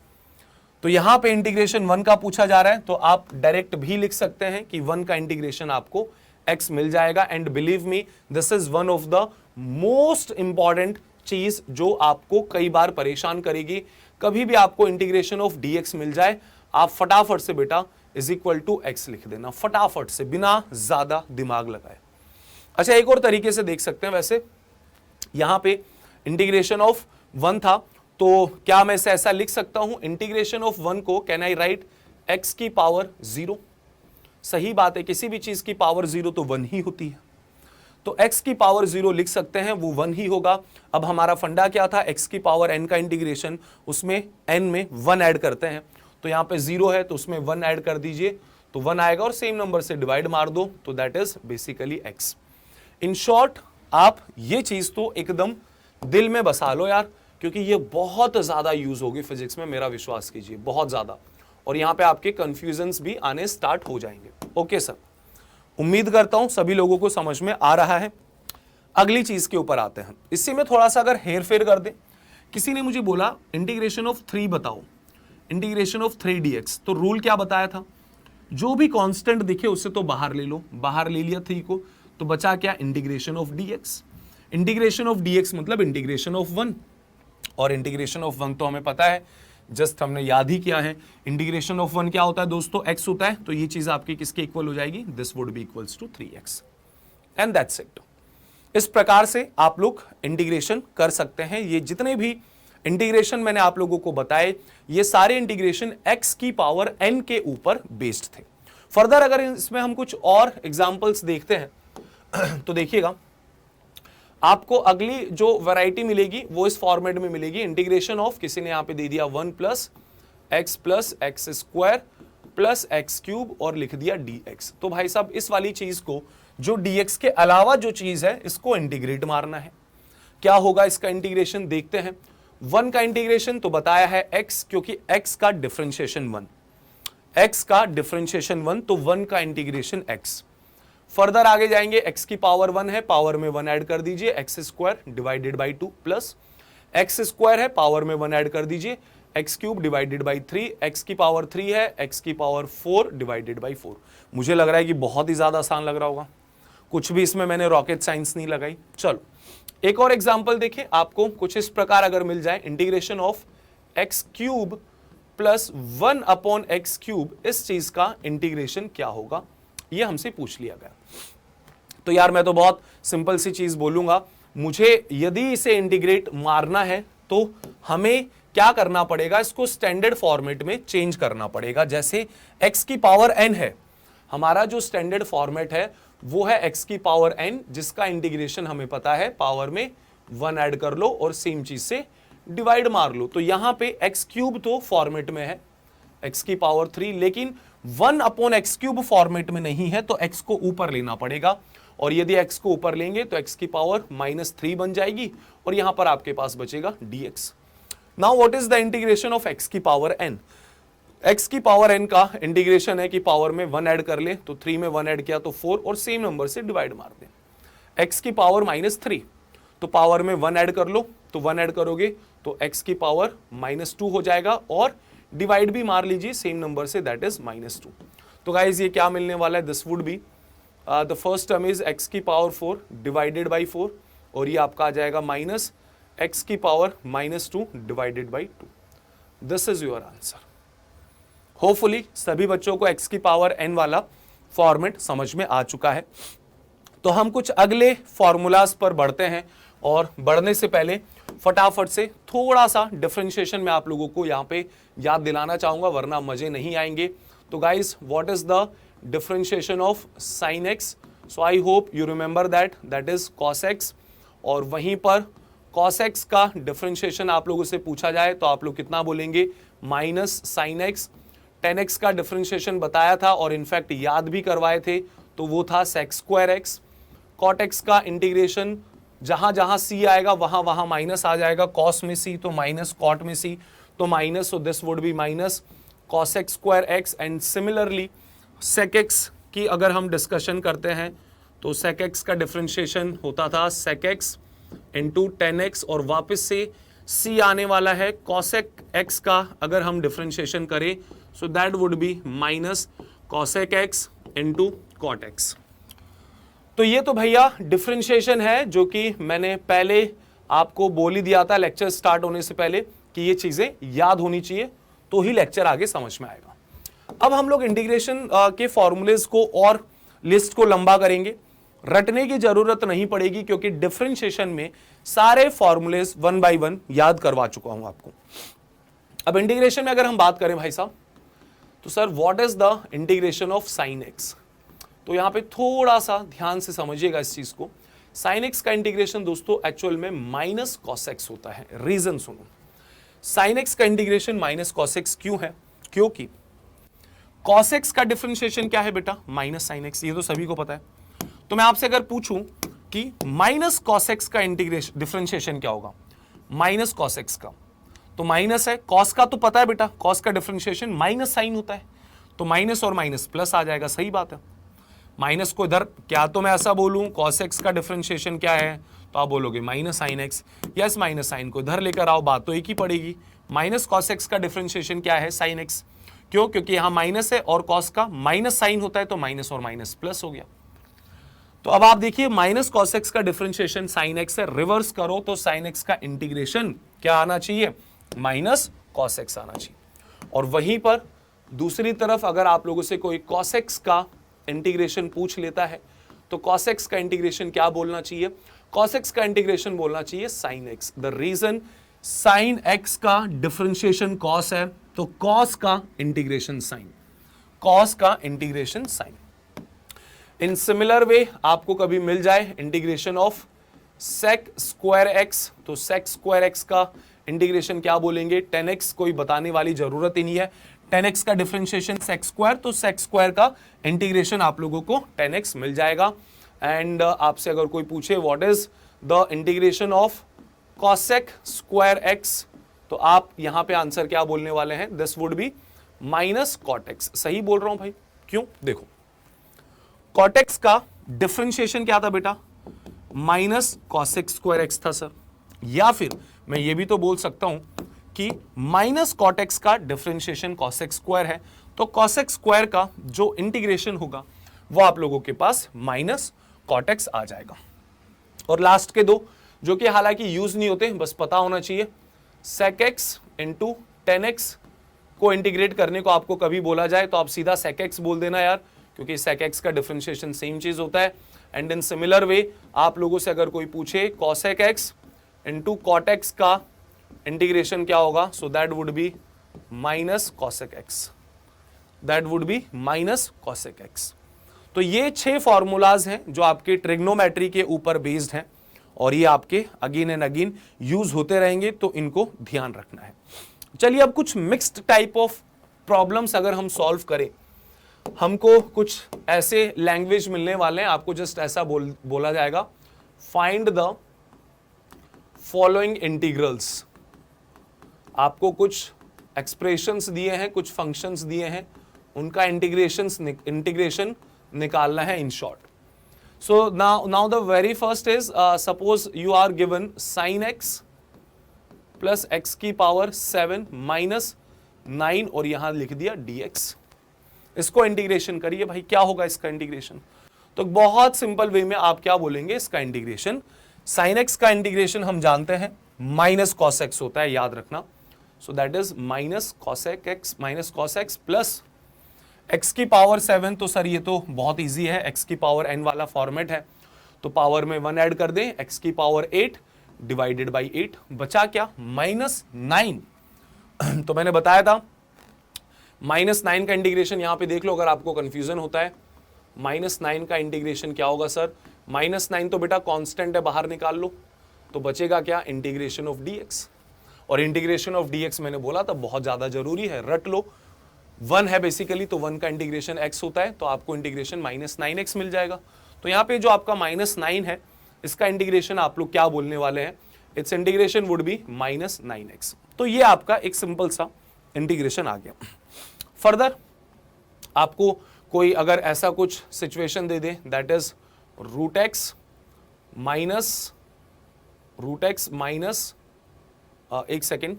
तो यहां पे इंटीग्रेशन 1 का पूछा जा रहा है, तो आप डायरेक्ट भी लिख सकते हैं कि 1 का इंटीग्रेशन आपको x मिल जाएगा। And believe me, this is one of the most important चीज जो आपको कई बार परेशान करेगी। कभी भी आपको इंटीग्रेशन ऑफ dx मिल जाए, आप फटाफट से बेटा इज इक्वल टू x लिख देना, फटाफट से, बिना ज्यादा दिमाग लगाए। अच्छा, एक और तरीके से देख सकते हैं, वैसे यहां पे इंटीग्रेशन ऑफ 1 था, तो क्या मैं इसे ऐसा लिख सकता हूं, इंटीग्रेशन ऑफ 1 को कैन आई राइट x की पावर 0। सही बात है, किसी भी चीज की पावर 0 तो 1 ही होती है, तो x की पावर 0 लिख सकते हैं, वो 1 ही होगा। अब हमारा फंडा क्या था, x की पावर n का इंटीग्रेशन, उसमें n में 1 ऐड करते हैं, तो यहां पे 0 है तो उसमें 1 ऐड कर दीजिए, तो 1 आएगा और सेम नंबर से डिवाइड मार दो, तो that is basically x। In short, आप ये चीज तो एकदम दिल में बसा लो यार, क्योंकि ये बहुत ज्यादा यूज होगी फिजिक्स में, मेरा विश्वास कीजिए, बहुत ज्यादा। और यहां पे आपके कंफ्यूजन्स भी आने स्टार्ट हो जाएंगे। ओके सर, उम्मीद करता हूं सभी लोगों को समझ में आ रहा है। अगली चीज के ऊपर आते हैं, इसी में थोड़ा सा अगर हेर फेर कर दे। किसी ने मुझे बोला इंटीग्रेशन ऑफ 3 बताओ, इंटीग्रेशन ऑफ 3 dx, तो रूल क्या बताया था, जो भी कांस्टेंट दिखे उससे तो बाहर ले लो, बाहर ले लिया 3 को, तो बचा क्या, integration of dx। Integration of dx मतलब इंटीग्रेशन ऑफ 1, और इंटीग्रेशन ऑफ 1 तो हमें पता है, जस्ट हमने याद ही किया है। इंटीग्रेशन ऑफ 1 क्या होता है दोस्तों, x होता है, तो ये चीज आपकी किसके इक्वल हो जाएगी, this would be equals to 3x and that's it. इस प्रकार से आप लोग इंटीग्रेशन कर सकते हैं। ये जितने भी इंटीग्रेशन मैंने आप लोगों को बताए, ये सारे इंटीग्रेशन x की पावर n के ऊपर बेस्ड थे। फर्दर अगर इसमें हम कुछ और एग्जांपल्स देखते हैं तो देखिएगा, आपको अगली जो वैरायटी मिलेगी वो इस फॉर्मेट में मिलेगी, इंटीग्रेशन ऑफ, किसी ने यहां पे दे दिया 1 plus x square plus x cube और लिख दिया dx। तो भाई साहब इस वाली चीज को जो dx के अलावा जो चीज है इसको इंटीग्रेट मारना है। क्या होगा इसका इंटीग्रेशन देखते हैं। 1 का इंटीग्रेशन तो बताया है x, क्योंकि x का डिफरेंशिएशन 1, x का डिफरेंशिएशन 1, तो 1 का इंटीग्रेशन x। फर्दर आगे जाएंगे, x की पावर 1 है, पावर में 1 ऐड कर दीजिए, x square divided by 2 plus x square है, पावर में 1 ऐड कर दीजिए, x cube divided by 3, x की पावर 3 है, एक्स की पावर 4 डिवाइडेड बाई 4। मुझे लग रहा है कि बहुत ही ज्यादा आसान लग रहा होगा, कुछ भी इसमें मैंने रॉकेट साइंस नहीं लगाई। चलो एक और एग्जांपल देखें, आपको कुछ इस प्रकार अगर मिल जाए, integration of x cube plus 1 upon x cube, इस चीज का इंटीग्रेशन क्या होगा, ये हमसे पूछ लिया गया। तो यार मैं तो बहुत सिंपल सी चीज बोलूंगा, मुझे यदि इसे इंटीग्रेट मारना है तो हमें क्या करना पड़ेगा, इसको स्टैंडर्ड फॉर्मेट में चेंज करना पड़ेगा। जैसे x की पावर n है, हमारा जो स्टैंडर्ड फॉर्मेट है वो है x की पावर n, जिसका इंटीग्रेशन हमें पता है पावर में 1 ऐड कर लो और सेम चीज से डिवाइड मार लो। तो यहां पे x क्यूब तो फॉर्मेट में है x की पावर 3, लेकिन 1 अपॉन एक्स क्यूब फॉर्मेट में नहीं है, तो x को ऊपर लेना पड़ेगा, और यदि x को ऊपर लेंगे तो x की पावर -3 बन जाएगी, और यहां पर आपके पास बचेगा dx। Now what is the integration of x की पावर n। x की पावर n का इंटीग्रेशन है कि पावर में 1 ऐड कर ले, तो 3 में 1 ऐड किया तो 4, और सेम नंबर से डिवाइड मार दें। x की पावर -3, तो पावर में 1 ऐड कर लो, तो 1 ऐड करोगे तो x की पावर -2 हो जाएगा, और डिवाइड भी मार लीजिए सेम नंबर से, दैट इज -2। तो गाइज ये क्या मिलने वाला है, this would be the first term is x की पावर 4 डिवाइडेड बाई 4, और ये आपका आ जाएगा माइनस x की power -2 divided by 2। This is your answer. Hopefully सभी बच्चों को x की पावर n वाला फॉर्मेट समझ में आ चुका है। तो हम कुछ अगले फॉर्मूलाज पर बढ़ते हैं, और बढ़ने से पहले फटाफट से थोड़ा सा डिफरेंशिएशन में आप लोगों को यहाँ पे याद दिलाना चाहूंगा, वरना मजे नहीं आएंगे। तो guys what is the differentiation of sine x, so I hope you remember that is cos x, और वहीं पर cos x का डिफरेंशिएशन आप लोगों से पूछा जाए तो आप लोग कितना बोलेंगे, minus sine x. Ten x का डिफरेंशिएशन बताया था और इनफैक्ट याद भी करवाए थे, तो वो था sec square x. Cot x का इंटीग्रेशन जहां जहां c आएगा वहां वहां माइनस आ जाएगा, कॉस में c तो माइनस, कॉट में c तो minus, so this would be minus cos x square x. And similarly sec x की अगर हम डिस्कशन करते हैं तो सेक एक्स का डिफरेंशिएशन होता था sec x into tan x, और वापस से c आने वाला है कॉसेक एक्स का अगर हम डिफरेंशिएशन करें, so that would be minus cosec x into cot x. तो ये तो भैया डिफरेंशिएशन है जो कि मैंने पहले आपको बोल ही दिया था लेक्चर स्टार्ट होने से पहले कि ये चीजें याद होनी चाहिए, तो ही लेक्चर आगे समझ में आएगा। अब हम लोग इंटीग्रेशन के फॉर्मूलेज को और लिस्ट को लंबा करेंगे, रटने की जरूरत नहीं पड़ेगी क्योंकि डिफरेंशिएशन में सारे फॉर्मूलेज 1 बाय 1 याद करवा चुका हूं आपको। अब इंटीग्रेशन में अगर हम बात करें भाई साहब, तो sir what is the integration of sine x. तो यहां पे थोड़ा सा ध्यान से समझिएगा इस चीज को। साइन एक्स का इंटीग्रेशन दोस्तों एक्चुअल में माइनस कॉस एक्स होता है। रीजन सुनो, साइन एक्स का इंटीग्रेशन माइनस कॉस एक्स क्यों है, क्योंकि कॉस एक्स का डिफरेंशिएशन क्या है बेटा, माइनस साइन एक्स, ये तो सभी को पता है। तो मैं आपसे अगर पूछूं कि माइनस कॉस एक्स का इंटीग्रेशन डिफरेंशिएशन क्या होगा, माइनस कॉस एक्स का, तो माइनस है, कॉस का तो पता है बेटा, कॉस का डिफरेंशिएशन माइनस साइन होता है, तो माइनस और माइनस प्लस आ जाएगा, सही बात है। माइनस को इधर, क्या तो मैं ऐसा बोलूं कॉस एक्स का डिफरेंशिएशन क्या है, तो आप बोलोगे minus sine x. Yes, minus sine को इधर लेकर आओ, बात तो एक ही पड़ेगी। माइनस कॉस एक्स का डिफरेंशिएशन क्या है, साइन एक्स। क्यों, क्योंकि यहां माइनस है और कॉस का माइनस साइन होता है, तो माइनस और माइनस प्लस हो गया। तो अब आप देखिए माइनस कॉस एक्स का डिफरेंशिएशन साइन एक्स से रिवर्स करो तो साइन एक्स का इंटीग्रेशन क्या आना चाहिए, माइनस कॉस एक्स आना चाहिए। और वहीं पर दूसरी तरफ अगर आप लोगों से कोई कॉस एक्स का इंटीग्रेशन पूछ लेता है तो कॉस एक्स का इंटीग्रेशन क्या बोलना चाहिए, कॉस एक्स का इंटीग्रेशन बोलना चाहिए sine x. The reason sine x का डिफरेंशिएशन कॉस है, तो कॉस का इंटीग्रेशन साइन, कॉस का integration sine. In similar way आपको कभी मिल जाए integration of sec square x, तो सेक स्क्वायर एक्स का इंटीग्रेशन क्या बोलेंगे, टेन एक्स, कोई बताने वाली जरूरत ही नहीं है। टेन एक्स का डिफरेंशिएशन सेक स्क्वायर, तो सेक स्क्वायर का इंटीग्रेशन आप लोगों को टेन एक्स मिल जाएगा। एंड आपसे अगर कोई पूछे what is the integration of cosec square x, तो आप यहां पे आंसर क्या बोलने वाले हैं, this would be minus cot x. सही बोल रहा हूं भाई, क्यों? देखो कॉट एक्स का डिफरेंशिएशन क्या था बेटा, माइनस कॉसेक स्क्वायर एक्स था सर, या फिर मैं ये भी तो बोल सकता हूं कि माइनस कॉट एक्स का डिफरेंशिएशन कॉसेक स्क्वायर है, तो कॉसेक स्क्वायर का जो इंटीग्रेशन होगा वो आप लोगों के पास माइनस कॉट एक्स आ जाएगा। और लास्ट के दो जो कि हालांकि यूज नहीं होते, बस पता होना चाहिए, sec x into tan x को इंटीग्रेट करने को आपको कभी बोला जाए तो आप सीधा सेक एक्स बोल देना यार, क्योंकि सेक एक्स का डिफरेंशिएशन सेम चीज होता है। एंड इन सिमिलर वे आप लोगों से अगर कोई पूछे cosec x into cot x का इंटीग्रेशन क्या होगा, so that would be minus cosec x, that would be minus cosec x. तो ये 6 फॉर्मूलाज हैं जो आपके ट्रिग्नोमेट्री के ऊपर बेस्ड हैं और ये आपके अगेन एंड अगेन यूज होते रहेंगे, तो इनको ध्यान रखना है। चलिए अब कुछ मिक्स्ड टाइप ऑफ प्रॉब्लम्स अगर हम सॉल्व करें, हमको कुछ ऐसे लैंग्वेज मिलने वाले हैं, आपको जस्ट ऐसा बोला जाएगा, फाइंड द फॉलोइंग इंटीग्रल्स। आपको कुछ एक्सप्रेशंस दिए हैं, कुछ फंक्शंस दिए हैं, उनका इंटीग्रेशन निकालना है in short. So now the very first is suppose you are given sin x plus x की पावर 7 माइनस 9 और यहां लिख दिया dx। इसको इंटीग्रेशन करिए भाई, क्या होगा इसका इंटीग्रेशन? तो बहुत सिंपल वे में आप क्या बोलेंगे इसका इंटीग्रेशन, sin x का इंटीग्रेशन हम जानते हैं माइनस cos x होता है, याद रखना। सो that is minus cosec x minus cos x plus x की पावर 7, तो सर ये तो बहुत इजी है, x की पावर n वाला फॉर्मेट है, तो पावर में 1 ऐड कर दें, x की पावर 8 डिवाइडेड बाई 8, बचा क्या, माइनस 9। तो मैंने बताया था माइनस 9 का इंटीग्रेशन यहां पे देख लो अगर आपको कंफ्यूजन होता है, माइनस 9 का इंटीग्रेशन क्या होगा सर, माइनस 9 तो बेटा कांस्टेंट है, बाहर निकाल लो, तो बचेगा क्या, इंटीग्रेशन ऑफ dx। और इंटीग्रेशन ऑफ dx मैंने बोला था बहुत ज्यादा जरूरी है, रट लो, 1 है बेसिकली, तो 1 का इंटीग्रेशन x होता है, तो आपको इंटीग्रेशन माइनस 9x मिल जाएगा। तो यहाँ पे जो आपका माइनस 9 है इसका इंटीग्रेशन आप लोग क्या बोलने वाले हैं, it's integration would be minus 9x। तो ये आपका एक सिंपल सा इंटीग्रेशन आ गया। फर्दर आपको कोई अगर ऐसा कुछ सिचुएशन दे दे, that is root x minus एक सेकेंड,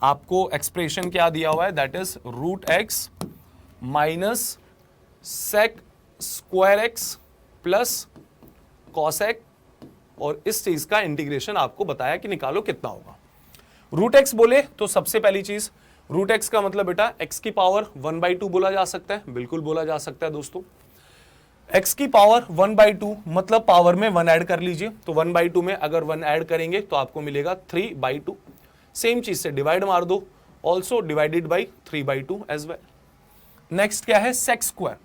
आपको एक्सप्रेशन क्या दिया हुआ है, that is root x minus sec square x plus cosec, और इस चीज का इंटीग्रेशन आपको बताया कि निकालो कितना होगा। रूट एक्स बोले तो सबसे पहली चीज, रूट एक्स का मतलब बेटा एक्स की पावर 1/2 बोला जा सकता है, बिल्कुल बोला जा सकता है दोस्तों। एक्स की पावर 1/2 मतलब पावर में 1 ऐड कर लीजिए, तो 1/2 में अगर 1 ऐड करेंगे तो आपको मिलेगा 3/2। सेम चीज से डिवाइड मार दो, also divided by 3/2 as well. Next क्या है, सेक स्क्वायर,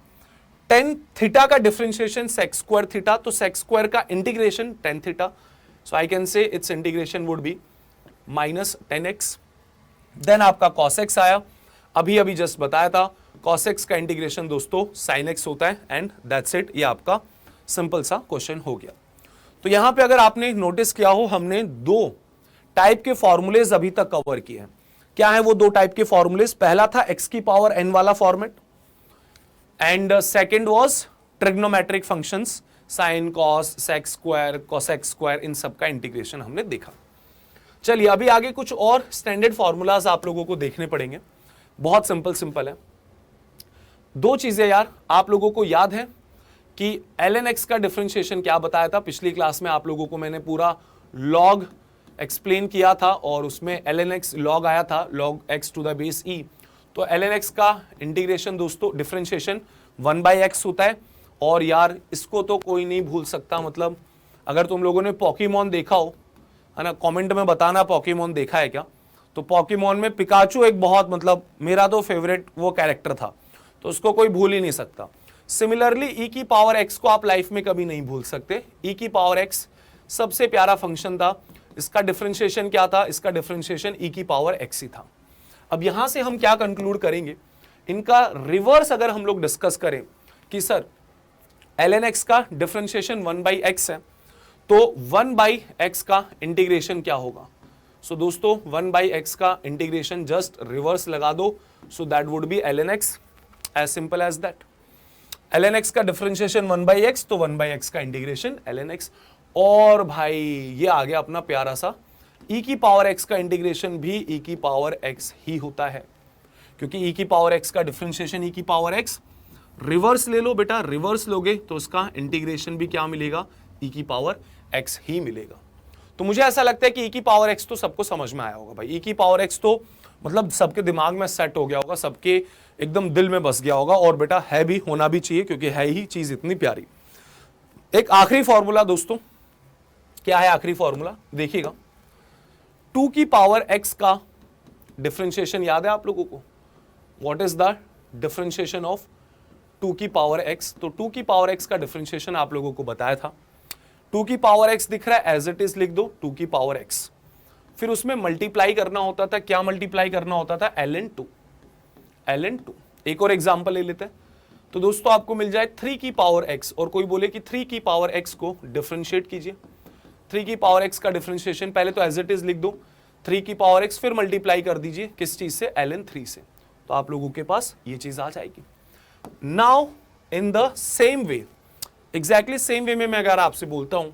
टेन थीटा का डिफरेंशिएशन सेक स्क्वायर थीटा, तो सेक स्क्वायर का integration tan theta, so I can say its integration would be minus 10x। Then आपका cos x आया, अभी just बताया था cos x का इंटीग्रेशन दोस्तों sin x होता है, एंड दैट्स इट, ये आपका सिंपल सा क्वेश्चन हो गया। तो यहां पे अगर आपने नोटिस किया हो, हमने 2 टाइप के फॉर्मूलेज अभी तक कवर किए हैं। क्या है वो 2 टाइप के फॉर्मूलेज? पहला था x की पावर n वाला format, and second was trigonometric functions, sine cos sec square cosec square, इन सब का इंटीग्रेशन हमने देखा। चलिए अभी आगे कुछ और स्टैंडर्ड फॉर्मूलाज आप लोगों को देखने पड़ेंगे, बहुत सिंपल है। 2 चीजें यार, आप लोगों को याद है कि ln x का डिफरेंशिएशन क्या बताया था पिछली क्लास में? आप लोगों को मैंने पूरा लॉग एक्सप्लेन किया था और उसमें ln x लॉग आया था, log x to the base e। तो ln x का इंटीग्रेशन दोस्तों डिफरेंशिएशन 1/x होता है। और यार इसको तो कोई नहीं भूल सकता, मतलब अगर तुम लोगों ने पॉकीमॉन देखा हो, है ना, कमेंट में बताना पॉकीमॉन देखा है क्या। तो पॉकीमॉन में पिकाचू एक बहुत, मतलब मेरा तो फेवरेट वो कैरेक्टर था, तो उसको कोई भूल ही नहीं सकता। सिमिलरली e की पावर x को आप लाइफ में कभी नहीं भूल सकते। e की पावर x सबसे प्यारा फंक्शन था, इसका डिफरेंशिएशन क्या था? इसका डिफरेंशिएशन e की पावर x ही था। अब यहां से हम क्या कंक्लूड करेंगे, इनका रिवर्स अगर हम लोग डिस्कस करें कि सर ln x का डिफरेंशिएशन 1/x है, तो 1/x का इंटीग्रेशन क्या होगा? सो दोस्तों 1/x का इंटीग्रेशन जस्ट रिवर्स लगा दो, so that would be ln x, as simple as that. ln x का डिफरेंशिएशन 1/x, तो 1/x का इंटीग्रेशन ln x। और भाई ये आ गया अपना प्यारा सा e की पावर x का इंटीग्रेशन भी e की पावर x ही होता है, क्योंकि e की पावर x का डिफरेंशिएशन e की पावर x, रिवर्स ले लो बेटा, रिवर्स लोगे तो उसका इंटीग्रेशन भी क्या मिलेगा? e की पावर x ही मिलेगा। तो मुझे ऐसा लगता है कि e की पावर x तो सबको समझ में आया होगा भाई। e की पावर x तो मतलब सबके दिमाग में सेट हो गया होगा, सबके एकदम दिल में बस गया होगा, और बेटा है भी, होना भी चाहिए, क्योंकि है ही चीज इतनी प्यारी। एक आखिरी फॉर्मूला दोस्तों, क्या है आखिरी फॉर्मूला? देखिएगा, 2 की पावर x का डिफरेंशिएशन याद है आप लोगों को? What is the differentiation of 2 की पावर x? तो 2 की पावर x का डिफरेंशिएशन आप लोगों को बताया था। 2 की पावर x दिख रहा है, एज इट इज लिख दो 2 की पावर x। फिर उसमें मल्टीप्लाई करना होता था, क्या मल्टीप्लाई करना होता था? ln 2। एक और एग्जांपल ले लेते हैं, तो दोस्तों आपको मिल जाए 3 की पावर x, और कोई बोले कि 3 की पावर x को डिफरेंशिएट कीजिए। 3 की पावर x का डिफरेंशिएशन पहले तो एज इट इज लिख दो 3 की पावर x, फिर मल्टीप्लाई कर दीजिए किस चीज से? ln 3 से, तो आप लोगों के पास ये चीज आ जाएगी। Now in the same way, exactly same way में मैं अगर आपसे बोलता हूं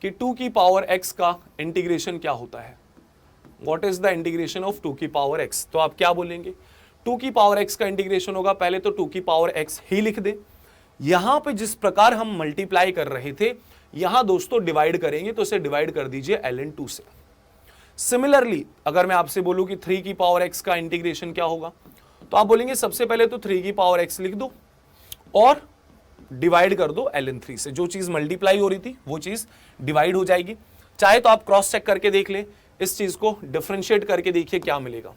कि 2 की पावर x का इंटीग्रेशन क्या होता है? What is the integration of 2 की पावर x? तो आप क्या बोलेंगे? 2 की पावर x का इंटीग्रेशन होगा, पहले तो 2 की पावर x ही लिख दे। यहां पे जिस प्रकार हम मल्टीप्लाई कर रहे थे, यहां दोस्तों डिवाइड करेंगे, तो इसे डिवाइड कर दीजिए ln 2 से। सिमिलरली अगर मैं आपसे बोलूं कि 3 की पावर x का इंटीग्रेशन क्या होगा, तो आप बोलेंगे सबसे पहले तो 3 की पावर x लिख दो और डिवाइड कर दो ln 3 से। जो चीज मल्टीप्लाई हो रही थी वो चीज डिवाइड हो जाएगी। चाहे तो आप क्रॉस चेक करके देख लें, इस चीज को डिफरेंशिएट करके देखिए क्या मिलेगा।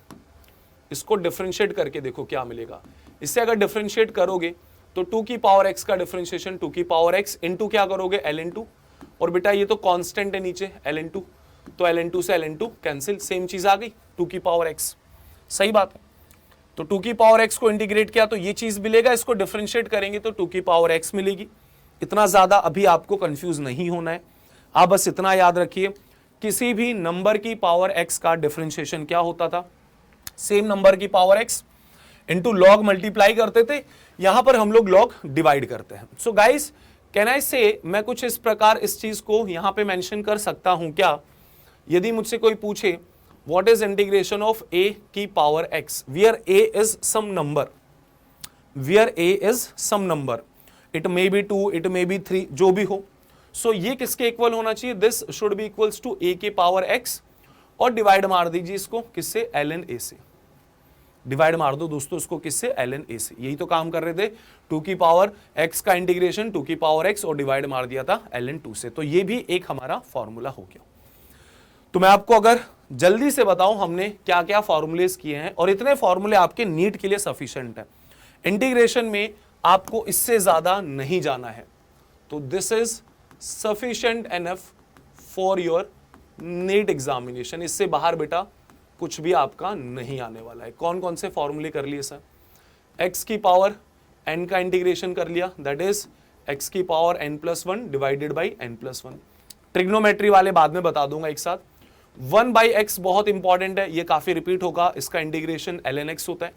इसको डिफरेंशिएट करके देखो क्या मिलेगा। इससे अगर डिफरेंशिएट करोगे तो 2 की पावर x का डिफरेंशिएशन 2 की पावर x इंटू क्या करोगे? ln 2। और बेटा ये तो कांस्टेंट है नीचे ln 2, तो ln 2 से ln 2 कैंसिल, सेम चीज आ गई 2 की पावर x। सही बात है। तो 2 की पावर x को इंटीग्रेट किया तो ये चीज मिलेगा, इसको डिफरेंशिएट करेंगे तो 2 की पावर x मिलेगी। इतना ज्यादा अभी आपको कंफ्यूज नहीं होना है, आप बस इतना याद रखिए, किसी भी नंबर की पावर x का डिफरेंशिएशन क्या होता था? सेम नंबर की power x into log multiply करते थे, यहां पर हम लोग लॉग डिवाइड करते हैं। सो गाइस कैन आई से, मैं कुछ इस प्रकार इस चीज को यहां पे मेंशन कर सकता हूं क्या? यदि मुझसे कोई पूछे what is integration of a की power x, where a is some number, where a is some number, it may be 2, it may be 3, जो भी हो, सो ये किसके इक्वल होना चाहिए? This should be equals to a के पावर x, और डिवाइड मार दीजिए इसको किससे? ln a से। डिवाइड मार दो दोस्तों इसको किससे? ln a से। यही तो काम कर रहे थे, 2 की पावर x का इंटीग्रेशन 2 की पावर x, और डिवाइड मार दिया था ln 2 से। तो ये भी एक हमारा फॉर्मूला हो गया। तो मैं आपको अगर जल्दी से बताऊं हमने क्या क्या फॉर्मूलेस किए हैं, और इतने फॉर्मूले आपके नीट के लिए सफिशिएंट है। इंटीग्रेशन में आपको इससे ज्यादा नहीं जाना है, तो this is sufficient enough for your NEET examination. इससे बाहर बेटा कुछ भी आपका नहीं आने वाला है। कौन कौन से फॉर्मूले कर लिए सर? x की पावर n का इंटीग्रेशन कर लिया, दैट इज x की power n+1 divided by n+1। Trigonometry वाले बाद में बता दूंगा एक साथ। 1/x बहुत इंपॉर्टेंट है, ये काफी रिपीट होगा, इसका इंटीग्रेशन ln x होता है।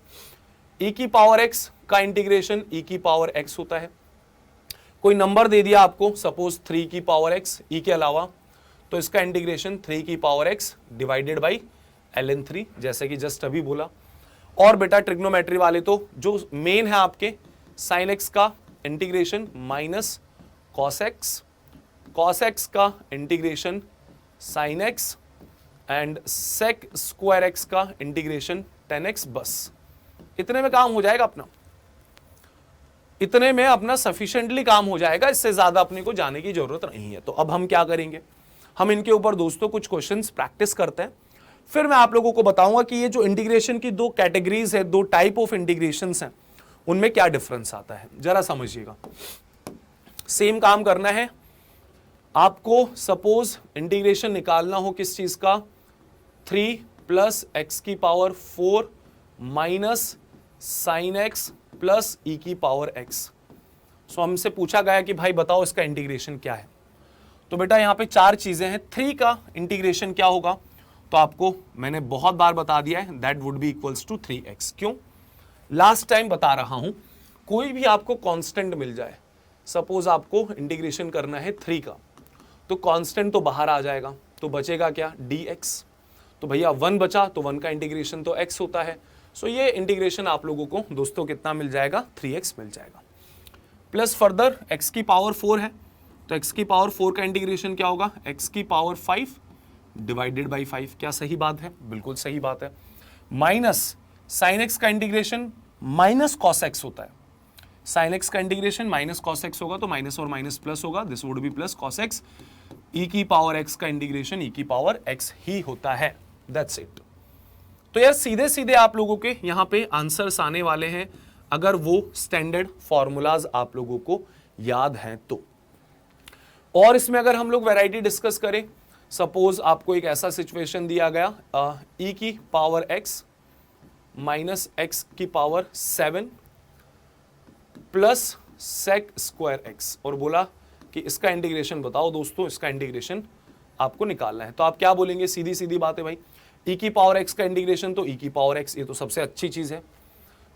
e की पावर x का इंटीग्रेशन e की पावर x होता है। कोई नंबर दे दिया आपको, सपोज 3 की पावर x e के अलावा, तो इसका इंटीग्रेशन 3 की power x divided by ln 3, जैसे कि जस्ट अभी बोला। और बेटा ट्रिग्नोमेट्री वाले तो जो मेन है आपके, साइन x का इंटीग्रेशन माइनस कॉस x का integration sine x, and sec square x का इंटीग्रेशन tan x। बस इतने में काम हो जाएगा अपना, इतने में अपना सफिशिएंटली काम हो जाएगा, इससे ज्यादा अपने को जाने की जरूरत नहीं है। तो अब हम क्या करेंगे, हम इनके ऊपर दोस्तों कुछ क्वेश्चंस प्रैक्टिस करते हैं, फिर मैं आप लोगों को बताऊंगा कि ये जो इंटीग्रेशन की दो कैटेगरीज है, दो टाइप ऑफ इंटीग्रेशंस हैं, उनमें क्या डिफरेंस आता है, जरा समझिएगा। सेम काम करना है आपको। सपोज इंटीग्रेशन निकालना हो किस चीज का, 3 प्लस x की power 4 minus sine x plus e की पावर x। सो हमसे पूछा गया कि भाई बताओ इसका इंटीग्रेशन क्या है। तो बेटा यहाँ पे 4 चीजें हैं। 3 का इंटीग्रेशन क्या होगा, तो आपको मैंने बहुत बार बता दिया है, that would be equals to 3x। क्यों, लास्ट टाइम बता रहा हूं, कोई भी आपको कांस्टेंट मिल जाए, सपोज आपको इंटीग्रेशन करना है 3 का, तो कांस्टेंट तो बाहर आ जाएगा, तो बचेगा क्या, dx। तो भैया 1 बचा, तो 1 का इंटीग्रेशन तो x होता है। सो ये इंटीग्रेशन आप लोगों को दोस्तों कितना मिल जाएगा, 3x मिल जाएगा। प्लस फर्दर x की पावर 4 है, तो x की पावर 4 का इंटीग्रेशन क्या होगा, x की पावर 5 डिवाइडेड बाई 5। क्या सही बात है, बिल्कुल सही बात है। माइनस साइन x का इंटीग्रेशन माइनस कॉस x होता है, साइन x का इंटीग्रेशन माइनस कॉस x होगा, तो माइनस और माइनस प्लस होगा, this would B plus cos x। e की पावर x का इंटीग्रेशन e की पावर x ही होता है, दैट्स इट। तो यार सीधे सीधे आप लोगों के यहां पे आंसर्स आने वाले हैं, अगर वो स्टैंडर्ड फॉर्मूलाज आप लोगों को याद हैं तो। और इसमें अगर हम लोग वैरायटी डिस्कस करें, सपोज आपको एक ऐसा सिचुएशन दिया गया, e की पावर x माइनस x की power 7 plus sec square x, और बोला कि इसका इंटीग्रेशन बताओ दोस्तों, इसका इंटीग्रेशन आपको निकालना है। तो आप क्या बोलेंगे, सीधी सीधी बात है भाई, e की पावर x का इंटीग्रेशन, तो e की पावर x, ये तो सबसे अच्छी चीज है।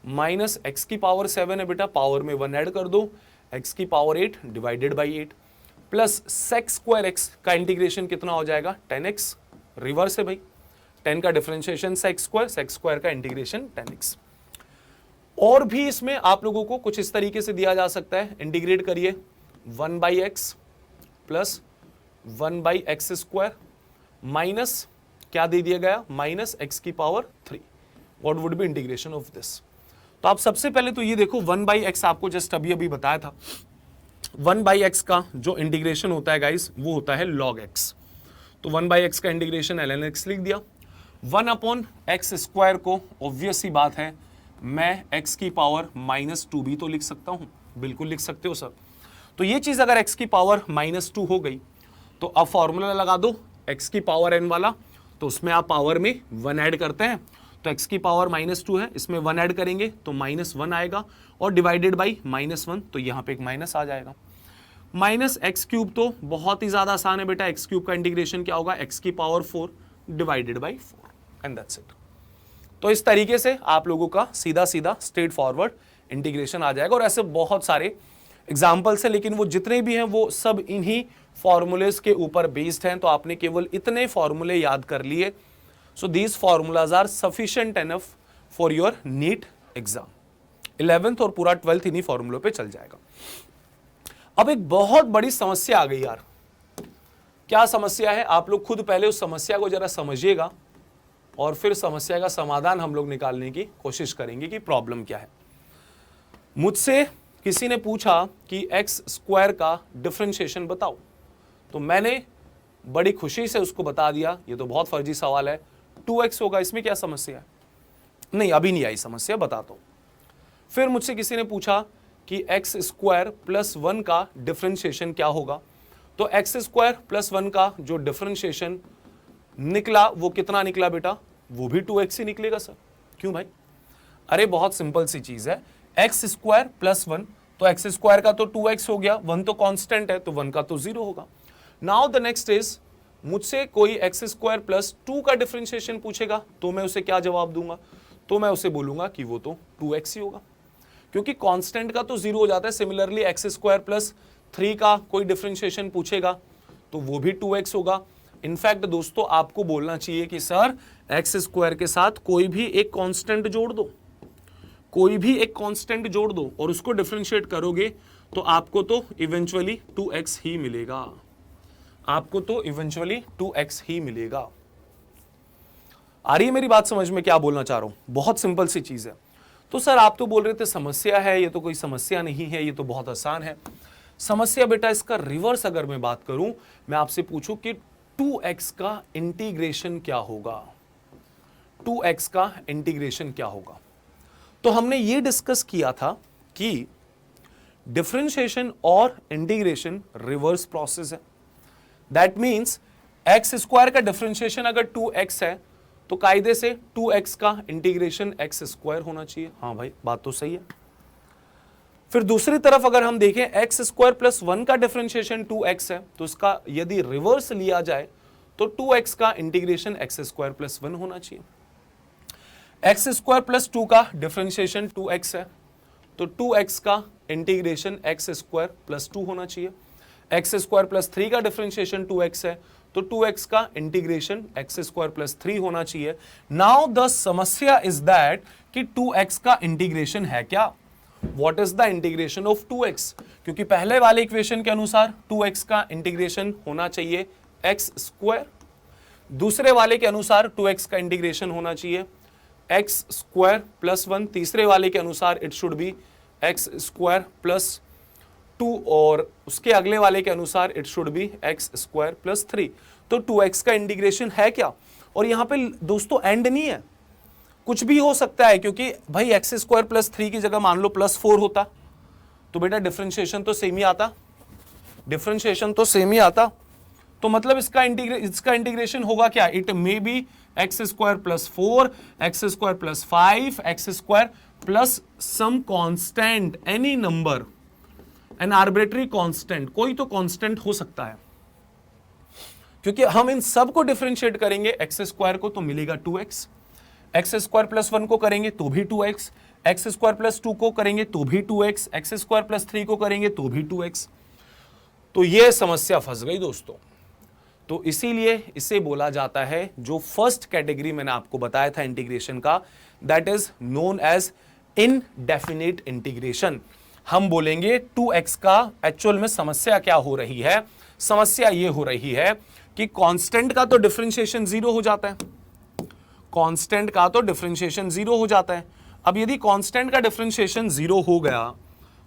माइनस x की पावर 7 है बेटा, पावर में 1 ऐड कर दो, x की power 8 divided by 8 plus sec square x का इंटीग्रेशन कितना हो जाएगा, 10x। रिवर्स है भाई, 10 का डिफरेंशिएशन sec स्क्वायर का इंटीग्रेशन 10x। और भी इसमें आप लोगों को कुछ इस तरीके से दिया जा सकता है, इंटीग्रेट करिए 1/x plus 1/x square minus क्या दे दिया गया, माइनस x की power 3। What would be integration of this. तो आप सबसे पहले तो ये देखो 1/x आपको जस्ट अभी अभी बताया था, 1/x का जो इंटीग्रेशन होता है गाइस वो होता है log x। तो 1/x का इंटीग्रेशन ln x लिख दिया। 1/x स्क्वायर को ऑब्वियस सी बात है मैं x की पावर -2 भी तो लिख सकता हूं, बिल्कुल लिख सकते हो सर। तो ये चीज अगर x की पावर -2 हो गई, तो अब फॉर्मूला लगा दो x की पावर n वाला, तो उसमें आप पावर में 1 ऐड करते हैं, तो x की पावर -2 है, इसमें 1 ऐड करेंगे तो -1 आएगा, और डिवाइडेड बाई -1, तो यहाँ पे एक माइनस आ जाएगा। माइनस एक्स क्यूब तो बहुत ही ज्यादा आसान है बेटा, एक्स क्यूब का इंटीग्रेशन क्या होगा, x की power 4 divided by 4, and that's it. तो इस तरीके से आप लोगों का सीधा सीधा स्ट्रेट फॉरवर्ड इंटीग्रेशन आ जाएगा। और ऐसे बहुत सारे एग्जाम्पल्स हैं, लेकिन वो जितने भी हैं वो सब इन्हीं फॉर्मूलेज के ऊपर बेस्ड हैं, तो आपने केवल इतने फॉर्मूले याद कर लिए। So these formulas are sufficient enough for your NEET exam. 11th और पूरा 12th इन्हीं फॉर्मूलों पे चल जाएगा। अब एक बहुत बड़ी समस्या आ गई यार, क्या समस्या है, आप लोग खुद पहले उस समस्या को जरा समझिएगा और फिर समस्या का समाधान हम लोग निकालने की कोशिश करेंगे कि प्रॉब्लम क्या है। मुझसे किसी ने पूछा कि एक्स स्क्वायर का डिफरेंशिएशन बताओ, तो मैंने बड़ी खुशी से उसको बता दिया, ये तो बहुत फर्जी सवाल है, 2x होगा, इसमें क्या समस्या है। नहीं अभी नहीं आई समस्या, बताता हूं। फिर मुझसे किसी ने पूछा कि एक्स स्क्वायर प्लस 1 का डिफरेंशिएशन क्या होगा, तो एक्स स्क्वायर प्लस 1 का जो डिफरेंशिएशन निकला वो कितना निकला बेटा, वो भी 2x ही निकलेगा सर। क्यों भाई, अरे बहुत सिंपल सी चीज है, एक्स स्क्वायर प्लस 1, तो एक्स स्क्वायर का तो 2x हो गया, 1 तो कांस्टेंट है तो 1 का तो 0 होगा। नाउ द नेक्स्ट इज, मुझसे कोई एक्स स्क्वायर प्लस 2 का डिफरेंशिएशन पूछेगा तो मैं उसे क्या जवाब दूंगा, तो मैं उसे बोलूंगा कि वो तो 2x ही होगा, क्योंकि कांस्टेंट का तो 0 हो जाता है। सिमिलरली एक्स स्क्वायर प्लस 3 का कोई डिफरेंशिएशन पूछेगा तो वो भी 2x होगा। इनफैक्ट दोस्तों आपको बोलना चाहिए कि सर एक्स स्क्वायर के साथ कोई भी एक कांस्टेंट जोड़ दो, कोई भी एक कांस्टेंट जोड़ दो और उसको डिफरेंशिएट करोगे तो आपको तो इवेंचुअली 2x ही मिलेगा, आपको तो इवेंचुअली 2x ही मिलेगा। आ रही है मेरी बात समझ में, क्या बोलना चाह रहा हूं, बहुत सिंपल सी चीज है। तो सर आप तो बोल रहे थे समस्या है, ये तो कोई समस्या नहीं है, ये तो बहुत आसान है। समस्या बेटा इसका रिवर्स अगर मैं बात करूं, मैं आपसे पूछूं कि 2x का इंटीग्रेशन क्या होगा, 2x का इंटीग्रेशन क्या होगा। तो हमने ये डिस्कस किया था कि डिफरेंशिएशन और इंटीग्रेशन रिवर्स प्रोसेस है। दैट मींस एक्स स्क्वायर का डिफरेंशिएशन अगर 2x है तो कायदे से 2x का इंटीग्रेशन एक्स स्क्वायर होना चाहिए। हाँ भाई बात तो सही है। फिर दूसरी तरफ अगर हम देखें एक्स स्क्वायर प्लस 1 का डिफरेंशिएशन 2x है, तो इसका यदि रिवर्स लिया जाए तो 2x का इंटीग्रेशन एक्स स्क्वायर प्लस 1 होना चाहिए। एक्स स्क्वायर प्लस 2 का डिफरेंशिएशन 2x है, तो 2x का इंटीग्रेशन एक्स स्क्वायर प्लस 2 होना चाहिए। एक्स स्क्वायर प्लस 3 का डिफरेंशिएशन 2x है, तो 2x का इंटीग्रेशन एक्स स्क्वायर प्लस 3 होना चाहिए। नाउ द समस्या इज दैट कि 2x का इंटीग्रेशन है क्या? What is the integration of 2x? क्योंकि पहले वाले इक्वेशन के अनुसार 2x का इंटीग्रेशन होना चाहिए एक्स स्क्वायर, दूसरे वाले के अनुसार 2x का इंटीग्रेशन होना चाहिए एक्स स्क्वायर प्लस 1, तीसरे वाले के अनुसार it should B x square plus 2 और उसके अगले वाले के अनुसार it should B x square plus 3। तो 2x का इंटीग्रेशन है क्या? और यहां पे दोस्तों एंड नहीं है, कुछ भी हो सकता है, क्योंकि भाई एक्स स्क्वायर प्लस 3 की जगह मान लो प्लस 4 होता तो बेटा डिफरेंशिएशन तो सेम ही आता, डिफरेंशिएशन तो सेम ही आता। तो मतलब इसका इंटीग्रेशन होगा क्या? It may be x square plus 4, x square plus 5, x square plus some constant, any number, an arbitrary constant, कोई तो कांस्टेंट हो सकता है। क्योंकि हम इन सब को डिफरेंशिएट करेंगे, एक्स स्क्वायर को तो मिलेगा 2x, एक्स स्क्वायर प्लस 1 को करेंगे तो भी 2x, एक्स स्क्वायर प्लस 2 को करेंगे तो भी 2x, एक्स स्क्वायर प्लस 3 को करेंगे तो भी 2x। तो यह समस्या फंस गई दोस्तों। तो इसीलिए इसे बोला जाता है, जो फर्स्ट कैटेगरी मैंने आपको बताया था इंटीग्रेशन का, that is known as indefinite integration. हम बोलेंगे 2x का एक्चुअल में समस्या क्या हो रही है? समस्या ये हो रही है कि कांस्टेंट का तो डिफरेंशिएशन 0 हो जाता है, कांस्टेंट का तो डिफरेंशिएशन 0 हो जाता है। अब यदि कांस्टेंट का डिफरेंशिएशन 0 हो गया,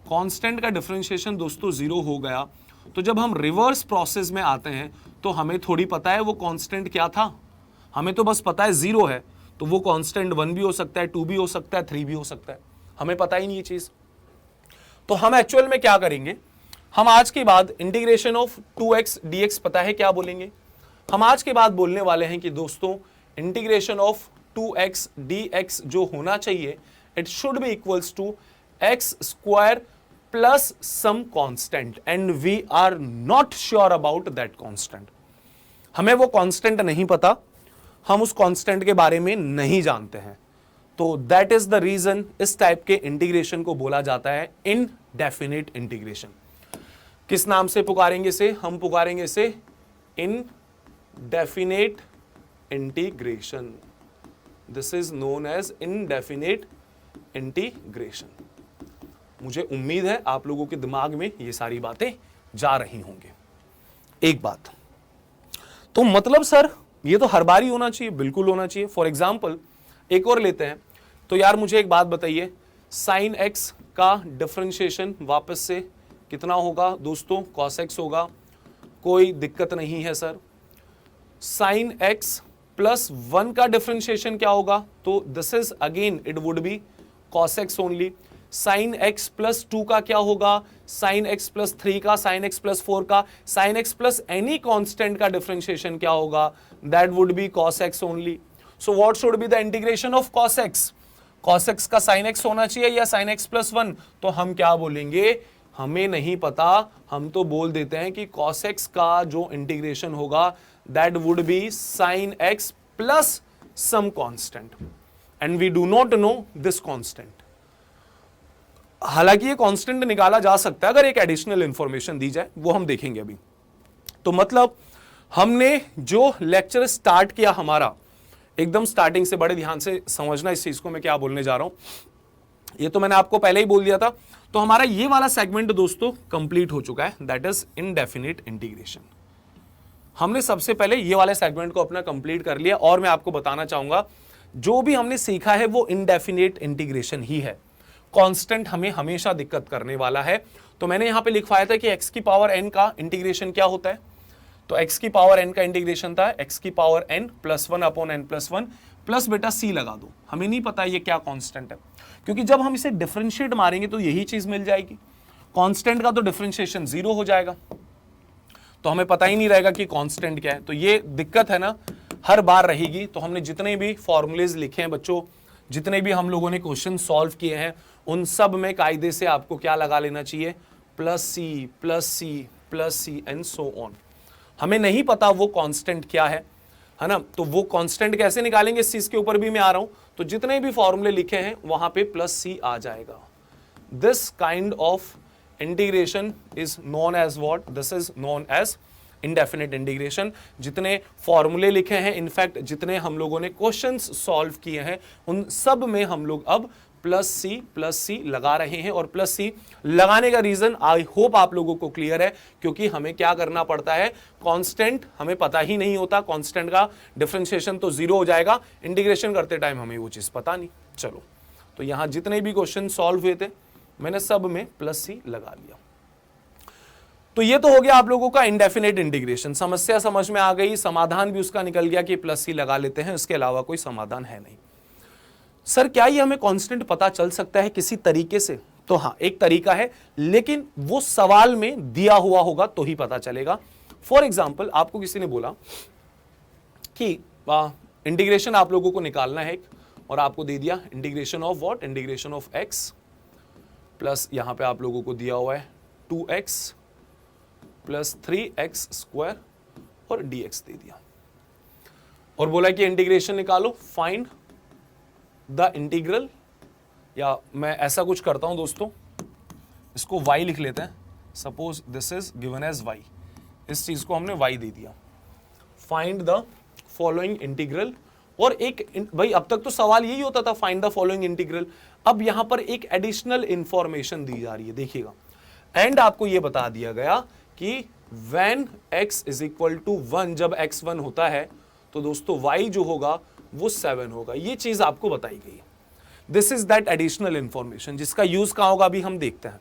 कांस्टेंट का डिफरेंशिएशन दोस्तों 0 हो गया, तो जब हम रिवर्स प्रोसेस में आते हैं तो हमें थोड़ी पता है वो कांस्टेंट क्या था, हमें तो बस पता है 0 है, तो वो कांस्टेंट 1 भी हो सकता है, 2 भी हो सकता है, 3 भी हो सकता है, हमें पता ही नहीं ये चीज। तो हम एक्चुअल में क्या करेंगे, हम आज के बाद इंटीग्रेशन ऑफ 2x dx पता है क्या बोलेंगे? हम आज के बाद बोलने वाले हैं कि दोस्तों इंटीग्रेशन ऑफ 2x dx जो होना चाहिए, it should be equals to x square plus some constant, and we are not sure about that constant. हमें वो कांस्टेंट नहीं पता, हम उस कांस्टेंट के बारे में नहीं जानते हैं। तो दैट इज द रीजन इस टाइप के इंटीग्रेशन को बोला जाता है इनडेफिनिट इंटीग्रेशन। किस नाम से पुकारेंगे इसे? हम पुकारेंगे इसे indefinite integration. This is known as indefinite integration. मुझे उम्मीद है आप लोगों के दिमाग में ये सारी बातें जा रही होंगी। एक बात तो मतलब सर ये तो हर बार ही होना चाहिए, बिल्कुल होना चाहिए। फॉर एग्जाम्पल एक और लेते हैं, तो यार मुझे एक बात बताइए, साइन एक्स का डिफरेंशिएशन वापस से कितना होगा दोस्तों? कॉस एक्स होगा, कोई दिक्कत नहीं है सर। साइन एक्स प्लस 1 का डिफरेंशिएशन क्या होगा? तो this is again it would be cos x only. Sign x plus 2 का क्या होगा? साइन एक्स प्लस 3 का, साइन एक्स प्लस 4 का, sign x plus any constant का डिफरेंशिएशन क्या होगा? That would B cos x only. So what should be the integration of cos x? Cos x का sine x होना चाहिए या sign x plus 1? तो हम क्या बोलेंगे? हमें नहीं पता, हम तो बोल देते हैं कि कॉस एक्स का जो इंटीग्रेशन होगा that would be sine x plus some constant, and we do not know this constant. हालांकि ये कांस्टेंट निकाला जा सकता है अगर एक एडिशनल इंफॉर्मेशन दी जाए, वो हम देखेंगे अभी। तो मतलब हमने जो लेक्चर स्टार्ट किया हमारा, एकदम स्टार्टिंग से बड़े ध्यान से समझना इस चीज को मैं क्या बोलने जा रहा हूं, ये तो मैंने आपको पहले ही बोल दिया था। तो हमारा ये वाला सेगमेंट दोस्तों कंप्लीट हो चुका है, दैट इज इनडेफिनिट इंटीग्रेशन। हमने सबसे पहले ये वाले सेगमेंट को अपना कंप्लीट कर लिया, और मैं आपको बताना चाहूंगा जो भी हमने सीखा है वो इनडेफिनिट इंटीग्रेशन ही है। कांस्टेंट हमें हमेशा दिक्कत करने वाला है। तो मैंने यहां पे लिखवाया था कि x की पावर n का इंटीग्रेशन क्या होता है? तो x की पावर n का इंटीग्रेशन था x की power n plus 1 upon n plus 1 plus बेटा c लगा दो। हमें नहीं पता ये क्या कांस्टेंट है, क्योंकि जब हम इसे डिफरेंशिएट मारेंगे तो यही चीज मिल जाएगी। कांस्टेंट का तो डिफरेंशिएशन 0 हो जाएगा, तो हमें पता ही नहीं रहेगा कि कांस्टेंट क्या है। तो ये दिक्कत है ना, हर बार रहेगी। तो हमने जितने भी फॉर्मूलेज लिखे हैं बच्चों, जितने भी हम लोगों ने क्वेश्चन सॉल्व किए हैं उन सब में कायदे से आपको क्या लगा लेना चाहिए, plus c plus c plus c and so on. हमें नहीं पता वो कांस्टेंट क्या है ना, तो वो कांस्टेंट कैसे निकालेंगे इस चीज के ऊपर भी मैं आ रहा हूं। तो जितने भी फॉर्मूले लिखे हैं वहां पे प्लस सी आ जाएगा। This kind of integration is known as what, this is known as indefinite integration. जितने फॉर्मूले लिखे हैं, इनफैक्ट जितने हम लोगों ने क्वेश्चंस सॉल्व किए हैं उन सब में हम लोग अब प्लस सी लगा रहे हैं। और प्लस सी लगाने का रीजन आई होप आप लोगों को क्लियर है, क्योंकि हमें क्या करना पड़ता है, कांस्टेंट हमें पता ही नहीं होता, कांस्टेंट का डिफरेंशिएशन तो जीरो हो जाएगा, इंटीग्रेशन करते टाइम हमें वो चीज पता नहीं। चलो, तो यहां जितने भी क्वेश्चन सॉल्व हुए थे मैंने सब में प्लस सी लगा लिया। तो ये तो हो गया आप लोगों का इंडेफिनेट इंटीग्रेशन। समस्या समझ में आ गई, समाधान भी उसका निकल गया कि प्लस सी लगा लेते हैं, इसके अलावा कोई समाधान है नहीं। सर क्या ये हमें कांस्टेंट पता चल सकता है किसी तरीके से? तो हाँ, एक तरीका है, लेकिन वो सवाल में दिया हुआ होगा तो ही पता चलेगा। फॉर एग्जाम्पल, आपको किसी ने बोला कि इंटीग्रेशन आप लोगों को निकालना है और आपको दे दिया integration of what, integration of x plus यहां पे आप लोगों को दिया हुआ है 2x प्लस 3x स्क्वायर और dx दे दिया और बोला कि इंटीग्रेशन निकालो, फाइंड द इंटीग्रल, या मैं ऐसा कुछ करता हूं दोस्तों, इसको y लिख लेते हैं। Suppose this is given as y, इस चीज को हमने y दे दिया। फाइंड द फॉलोइंग इंटीग्रल, और एक भाई अब तक तो सवाल यही होता था फाइंड द फॉलोइंग इंटीग्रल, अब यहां पर एक एडिशनल इंफॉर्मेशन दी जा रही है, देखिएगा। एंड आपको यह बता दिया गया कि when x is equal to 1, जब x 1 होता है तो दोस्तों y जो होगा वो 7 होगा। ये चीज आपको बताई गई है। This is that additional information जिसका यूज कहां होगा अभी हम देखते हैं।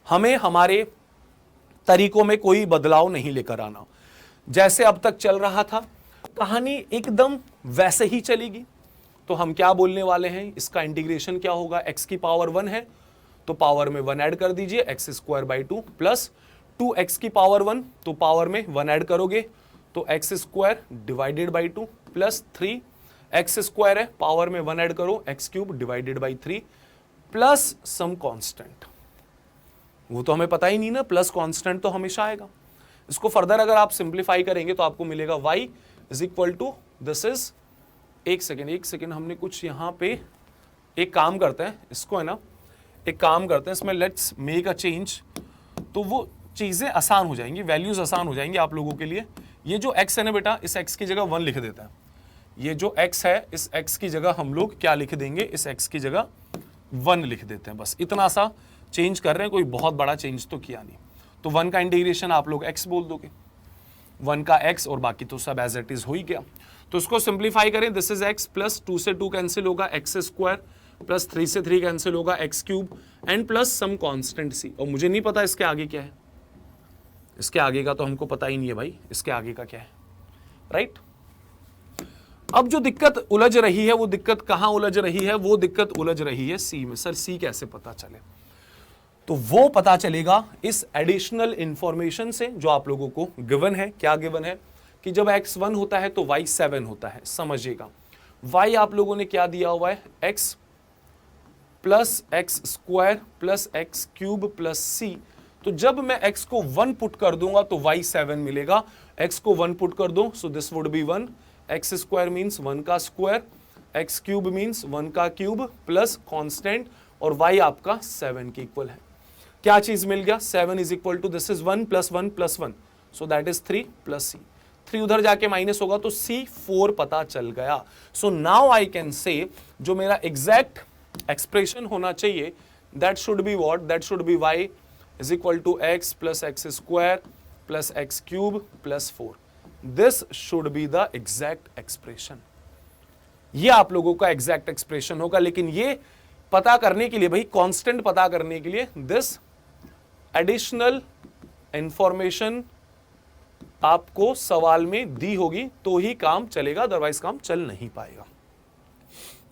हमें हमारे तरीकों में कोई बदलाव नहीं लेकर आना, जैसे अब तक चल रहा था कहानी एकदम वैसे ही चलेगी। तो हम क्या बोलने वाले हैं, इसका इंटीग्रेशन क्या होगा, x की पावर 1 है तो पावर में 1 ऐड कर दीजिए, x square by 2 plus 2x की पावर 1 तो पावर में 1 ऐड करोगे तो x square divided by 2 plus 3x square है, पावर में 1 ऐड करो, x cube divided by 3 plus some constant. वो तो हमें पता ही नहीं ना, प्लस कांस्टेंट तो हमेशा आएगा। इसको फर्दर अगर आप सिंप्लीफाई करेंगे तो आपको मिलेगा y is equal to, this is, एक सेकेंड हमने कुछ यहां पे एक काम करते हैं, इसको है ना एक काम करते हैं, इसमें लेट्स मेक अ चेंज, तो वो चीजें आसान हो जाएंगी, वैल्यूज आसान हो जाएंगी आप लोगों के लिए। ये जो x है ना बेटा, इस x की जगह 1 लिख देता है। ये जो x है इस x की जगह हम लोग क्या लिख देंगे, इस x की जगह 1 लिख देते हैं। बस इतना सा चेंज कर रहे हैं, कोई बहुत बड़ा चेंज तो किया नहीं। तो 1 का इंटीग्रेशन आप लोग x बोल दोगे, 1 का x और बाकी तो सब एज इट इज हो ही गया। तो इसको सिंप्लीफाई करें, दिस इज x प्लस 2 से 2 कैंसिल होगा, x स्क्वायर प्लस 3 से 3 कैंसिल होगा, x cube and plus some constant c। और मुझे नहीं पता इसके आगे क्या है, इसके आगे का तो हमको पता ही नहीं है भाई, इसके आगे का क्या है, राइट। अब जो दिक्कत उलझ रही है वो दिक्कत कहां उलझ रही है, वो दिक्कत उलझ रही है c में। सर c कैसे पता चले, तो वो पता चलेगा इस एडिशनल इंफॉर्मेशन से जो आप लोगों को गिवन है। क्या गिवन है कि जब x 1 होता है तो y 7 होता है। समझिएगा, y आप लोगों ने क्या दिया हुआ है, x plus x square plus x cube plus C. तो जब मैं x को 1 पुट कर दूंगा तो y 7 मिलेगा, x को 1 पुट कर दो सो this would B 1, x square means 1 का स्क्वायर, एक्स क्यूब मीन्स 1 का क्यूब प्लस कांस्टेंट, और y आपका 7 के इक्वल है। क्या चीज मिल गया, 7 is equal to, this is 1 plus 1 plus 1 so that is 3 plus c। 3 उधर जाके माइनस होगा तो c 4 पता चल गया। सो नाउ आई कैन से जो मेरा एग्जैक्ट एक्सप्रेशन होना चाहिए that should be what, that should be y is equal to x plus x square plus x cube plus 4। This should be the exact expression. ये आप लोगों का exact expression होगा। लेकिन ये पता करने के लिए भाई, कांस्टेंट पता करने के लिए दिस एडिशनल इंफॉर्मेशन आपको सवाल में दी होगी तो ही काम चलेगा, अदरवाइज काम चल नहीं पाएगा।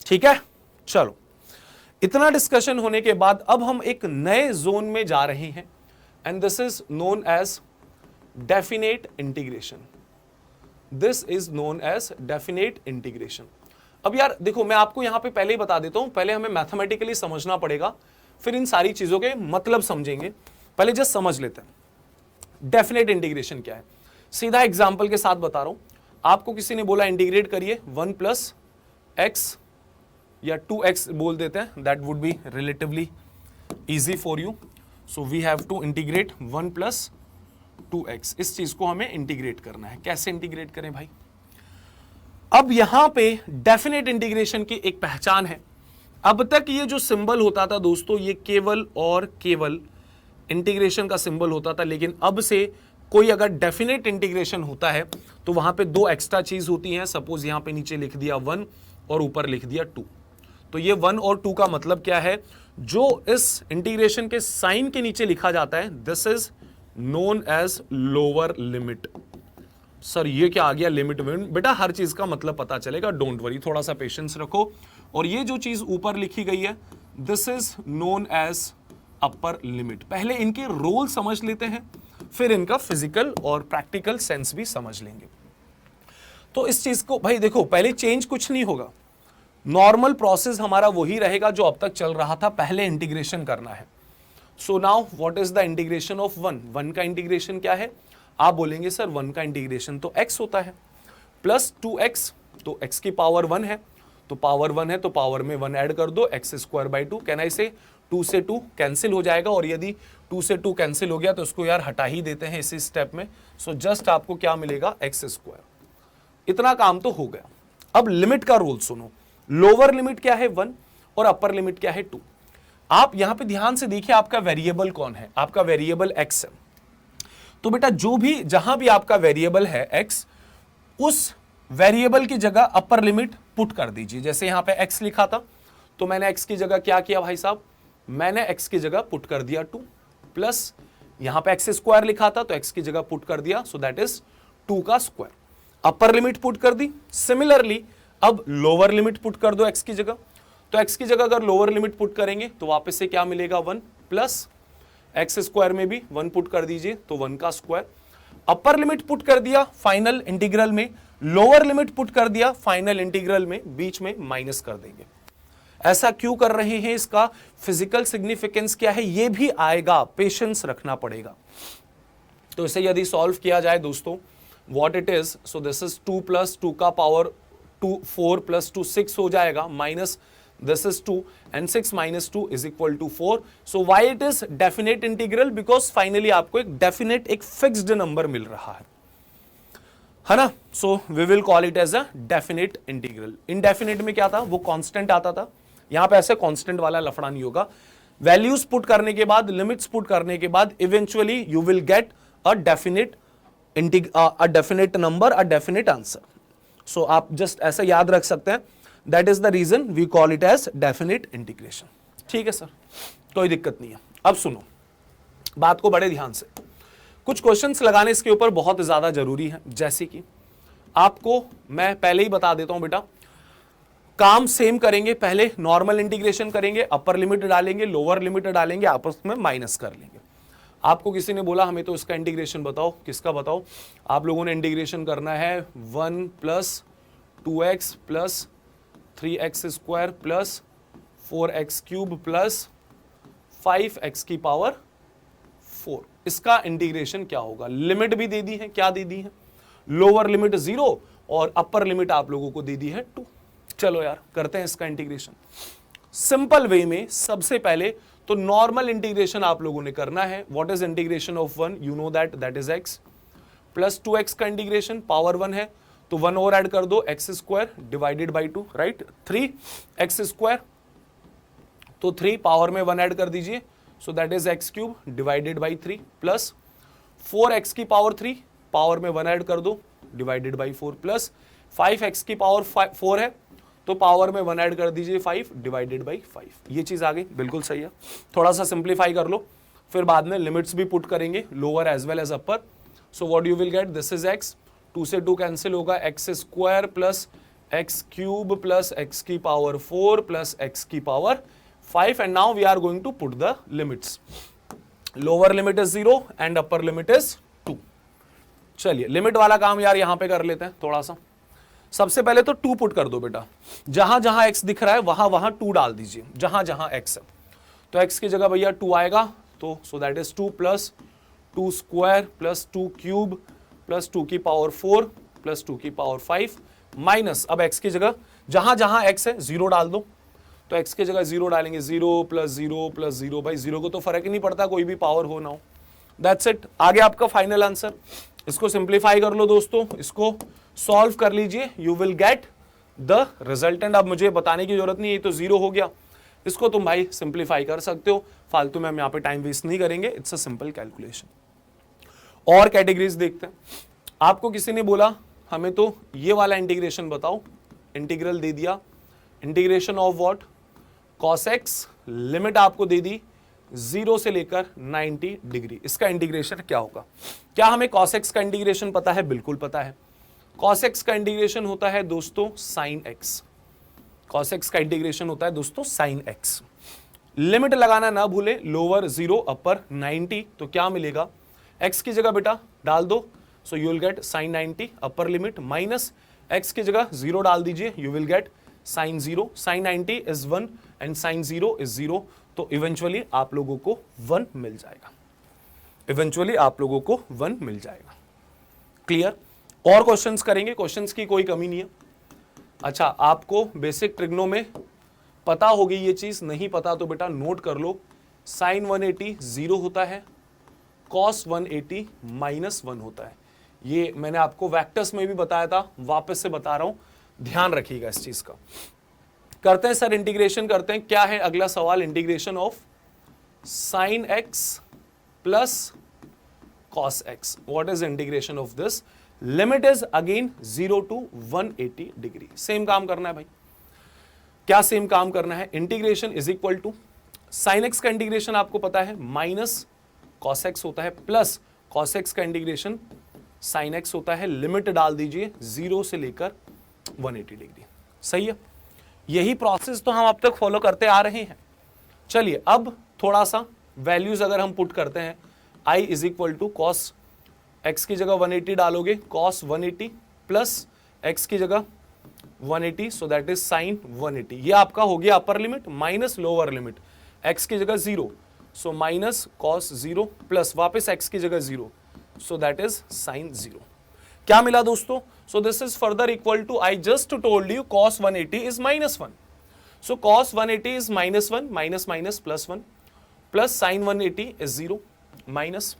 ठीक है, चलो इतना डिस्कशन होने के बाद अब हम एक नए जोन में जा रहे हैं and this is known as definite integration. This is known as definite integration. अब यार देखो, मैं आपको यहां पे पहले ही बता देता हूं, पहले हमें मैथमेटिकली समझना पड़ेगा, फिर इन सारी चीजों के मतलब समझेंगे। पहले जस्ट समझ लेते हैं डेफिनेट इंटीग्रेशन क्या है। सीधा एग्जांपल के साथ बता रहा हूं, आपको किसी ने बोला इंटीग्रेट करिए 1 प्लस एक्स या 2x बोल देते हैं, that would be relatively easy for you. So we have to integrate 1 plus 2x। इस चीज को हमें इंटीग्रेट करना है। कैसे इंटीग्रेट करें भाई? अब यहां पे डेफिनेट इंटीग्रेशन की एक पहचान है। अब तक ये जो सिंबल होता था दोस्तों, ये केवल और केवल इंटीग्रेशन का सिंबल होता था, लेकिन अब से कोई अगर डेफिनेट इंटीग्रेशन होता है तो वहां पे दो एक्स्ट्रा चीज होती हैं। सपोज यहां पे नीचे लिख दिया 1 और ऊपर लिख दिया 2, तो ये 1 और 2 का मतलब क्या है? जो इस इंटीग्रेशन के साइन के नीचे लिखा जाता है, this is known as lower limit. Sir ये क्या आ गया लिमिट में? बेटा हर चीज का मतलब पता चलेगा, डोंट वरी, थोड़ा सा पेशेंस रखो। और ये जो चीज ऊपर लिखी गई है, this is known as upper limit. पहले इनके रोल समझ लेते हैं, फिर इनका फिजिकल और प्रैक्टिकल सेंस भी समझ लेंगे। तो इस चीज को भाई देखो, पहले चेंज कुछ नहीं होगा, नॉर्मल प्रोसेस हमारा वही रहेगा जो अब तक चल रहा था। पहले इंटीग्रेशन करना है। So now what is the integration of 1? 1 का इंटीग्रेशन क्या है? आप बोलेंगे सर 1 का इंटीग्रेशन तो x होता है, प्लस 2x, तो x की पावर 1 है, तो पावर 1 है तो पावर में 1 ऐड कर दो, x square by 2। Can I से 2 से 2 कैंसिल हो जाएगा, और यदि 2 से 2 कैंसिल हो गया तो उसको यार हटा ही देते हैं इसी स्टेप में। सो जस्ट आपको क्या मिलेगा? x square. इतना काम तो हो गया। अब लिमिट का रूल सुनो। लोअर लिमिट क्या है? 1 और अपर लिमिट क्या है? 2। आप यहां पे ध्यान से देखिए, आपका वेरिएबल कौन है? आपका वेरिएबल x है। तो बेटा जो भी जहां भी आपका वेरिएबल है x, उस वेरिएबल की जगह अपर लिमिट पुट कर दीजिए। जैसे यहां पे x लिखा था, तो मैंने x की जगह क्या किया भाई साहब? मैंने x की जगह पुट कर दिया 2, प्लस यहां पे x स्क्वायर लिखा था तो x की जगह पुट कर दिया, सो दैट इज 2 का स्क्वायर। अपर लिमिट पुट कर दी। सिमिलरली अब लोअर लिमिट पुट कर दो x की जगह, तो x की जगह अगर लोअर लिमिट पुट करेंगे तो वापस से क्या मिलेगा? 1 प्लस एक्स स्क्वायर में भी 1 पुट कर दीजिए, तो 1 का स्क्वायर। अपर लिमिट पुट कर दिया फाइनल इंटीग्रल में, लोअर लिमिट पुट कर दिया फाइनल इंटीग्रल में, बीच में माइनस कर देंगे। ऐसा क्यों कर रहे हैं? इसका फिजिकल सिग्निफिकेंस क्या है ये भी आएगा, पेशेंस रखना पड़ेगा। तो इसे यदि सॉल्व किया जाए दोस्तों, what it is, so this is 2 plus 2 का पावर 2 4 प्लस 2 6 हो जाएगा, minus this is 2 and 6 minus 2 is equal to 4. So why it is definite integral? Because finally आपको एक definite, एक fixed number मिल रहा है ना? So we will call it as a definite integral. Indefinite में क्या था? वो constant आता था। यहां पे ऐसे constant वाला लफड़ा नहीं होगा। Values put करने के बाद, limits put करने के बाद, eventually you will get a definite number, a definite answer. So आप just ऐसा याद रख सकते हैं। That is the reason we call it as definite integration. ठीक है सर, कोई दिक्कत नहीं है। अब सुनो बात को बड़े ध्यान से, कुछ क्वेश्चंस लगाने इसके ऊपर बहुत ज्यादा जरूरी है। जैसे कि आपको मैं पहले ही बता देता हूं बेटा, काम सेम करेंगे। पहले नॉर्मल इंटीग्रेशन करेंगे, अपर लिमिट डालेंगे, लोअर लिमिट डालेंगे, आपस में माइनस कर लेंगे। आपको किसी ने बोला हमें तो इसका इंटीग्रेशन बताओ, किसका बताओ? आप लोगों ने इंटीग्रेशन करना है 1 plus 2x plus 3x square plus 4x cube plus 5x की पावर 4। इसका इंटीग्रेशन क्या होगा? लिमिट भी दे दी है, क्या दे दी है? लोअर लिमिट 0 और अपर लिमिट आप लोगों को दे दी है 2। चलो यार करते हैं इसका इंटीग्रेशन सिंपल वे में। सबसे पहले तो नॉर्मल इंटीग्रेशन आप लोगों ने करना है। What is integration of 1? You know that is x plus 2x का इंटीग्रेशन, पावर 1 है तो 1 और ऐड कर दो, x square divided by 2, right? 3x square, तो 3 पावर में 1 ऐड कर दीजिए, सो that is x cube divided by 3 plus 4x की पावर 3, पावर में 1 ऐड कर दो डिवाइडेड बाई 4 प्लस 5x की पावर 4 है तो पावर में 1 ऐड कर दीजिए 5 डिवाइडेड बाई 5। ये चीज आ गई, बिल्कुल सही है। थोड़ा सा सिंप्लीफाई कर लो, फिर बाद में लिमिट्स भी पुट करेंगे, lower as well as upper. So what you will get, this is x, 2 से 2 कैंसिल होगा, x square plus x cube plus x की पावर 4 प्लस एक्स की power 5। And now we are going to put the limits. Lower limit is 0 and upper limit is 2। चलिए limit वाला काम यार यहां पे कर लेते हैं थोड़ा सा। सबसे पहले तो 2 पुट कर दो बेटा, जहां जहां x दिख रहा है वहां वहां 2 डाल दीजिए, जहां जहां x है। तो x की जगह भैया 2 आएगा, तो सो that is 2 plus 2 square plus 2 cube plus 2 की पावर 4 प्लस 2 की पावर 5 माइनस, अब x की जगह जहां जहां x है 0 डाल दो, तो x की जगह 0 डालेंगे, 0 प्लस 0 प्लस 0, भाई 0 को तो फर्क ही नहीं पड़ता कोई भी पावर हो ना हो। दैट्स इट, आगे आपका फाइनल आंसर। इसको सिंप्लीफाई कर लो दोस्तों, इसको सॉल्व कर लीजिए, you will get the resultant. अब मुझे बताने की जरूरत नहीं, ये तो 0 हो गया, इसको तुम भाई सिंप्लीफाई कर सकते हो, फालतू में हम यहाँ पे टाइम वेस्ट नहीं करेंगे, इट्स अ सिंपल कैलकुलेशन। और कैटेगरीज देखते हैं। आपको किसी ने बोला हमें तो ये वाला इंटीग्रेशन बताओ, इंटीग्रल दे दिया, integration of what, cos x, limit आपको दे दी 0 से लेकर 90 डिग्री, इसका इंटीग्रेशन क्या होगा? क्या हमें cos x का इंटीग्रेशन पता है? बिल्कुल पता है। cos x का इंटीग्रेशन होता है दोस्तों sin x, cos x का इंटीग्रेशन होता है दोस्तों sin x। लिमिट लगाना ना भूले, लोअर 0 अपर 90, तो क्या मिलेगा? x की जगह बेटा डाल दो, so you will gate sin 90 upper limit, minus x की जगह 0 डाल दीजिए, you will gate sin 0, sin 90 is 1 and sin 0 is 0, तो इवेंचुअली आप लोगों को 1 मिल जाएगा, इवेंचुअली आप लोगों को 1 मिल जाएगा। क्लियर? और क्वेश्चंस करेंगे, क्वेश्चंस की कोई कमी नहीं है। अच्छा, आपको बेसिक ट्रिग्नो में पता होगी ये चीज, नहीं पता तो बेटा नोट कर लो, sin 180 0 होता है, cos 180 -1 होता है। ये मैंने आपको वेक्टर्स में भी बताया था, वापस से बता रहा हूं, ध्यान रखिएगा इस चीज का। करते हैं सर, इंटीग्रेशन करते हैं। क्या है अगला सवाल? Integration of sin x plus cos x। What is integration of this? Limit is again 0 to 180 degree. Same काम करना है भाई, क्या सेम काम करना है? Integration is equal to sin x का इंटीग्रेशन आपको पता है माइनस cos x होता है, प्लस cos x का इंटीग्रेशन sin x होता है। लिमिट डाल दीजिए 0 से लेकर 180 डिग्री। सही है, यही प्रोसेस तो हम अब तक फॉलो करते आ रहे हैं। चलिए अब थोड़ा सा वैल्यूज अगर हम पुट करते हैं, i is equal to cos x की जगह 180 डालोगे, cos 180 प्लस x की जगह 180, सो दैट इज sin 180। ये आपका हो गया upper limit minus lower limit, x की जगह 0, सो माइनस cos 0 प्लस वापस x की जगह 0, सो दैट इज sin 0। क्या मिला दोस्तों? So this is further equal to, I just told you cos 180 is -1, so cos 180 is -1, minus minus plus 1, plus sin 180 is 0 minus,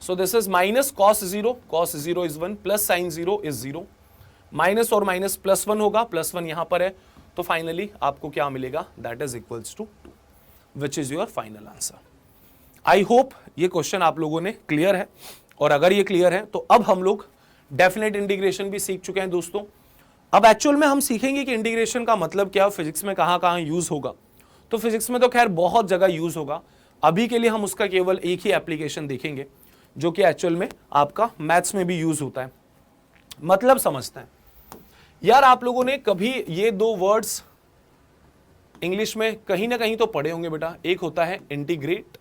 so this is minus cos 0 is 1 plus sin 0 is 0, minus और minus plus 1 होगा, plus 1 यहां पर है, तो finally आपको क्या मिलेगा? That is equals to 2, which is your final answer. I hope ये क्वेश्चन आप लोगों ने क्लियर है, और अगर ये क्लियर है तो अब हम लोग डेफिनेट इंटीग्रेशन भी सीख चुके हैं दोस्तों। अब एक्चुअल में हम सीखेंगे कि इंटीग्रेशन का मतलब क्या, फिजिक्स में कहां कहां यूज होगा। तो फिजिक्स में तो खैर बहुत जगह यूज होगा, अभी के लिए हम उसका केवल एक ही एप्लीकेशन देखेंगे जो कि एक्चुअल में आपका मैथ्स में भी यूज होता है। मतलब समझते हैं यार, आप लोगों ने कभी ये दो वर्ड्स इंग्लिश में कहीं ना कहीं तो पढ़े होंगे बेटा, एक होता है इंटीग्रेट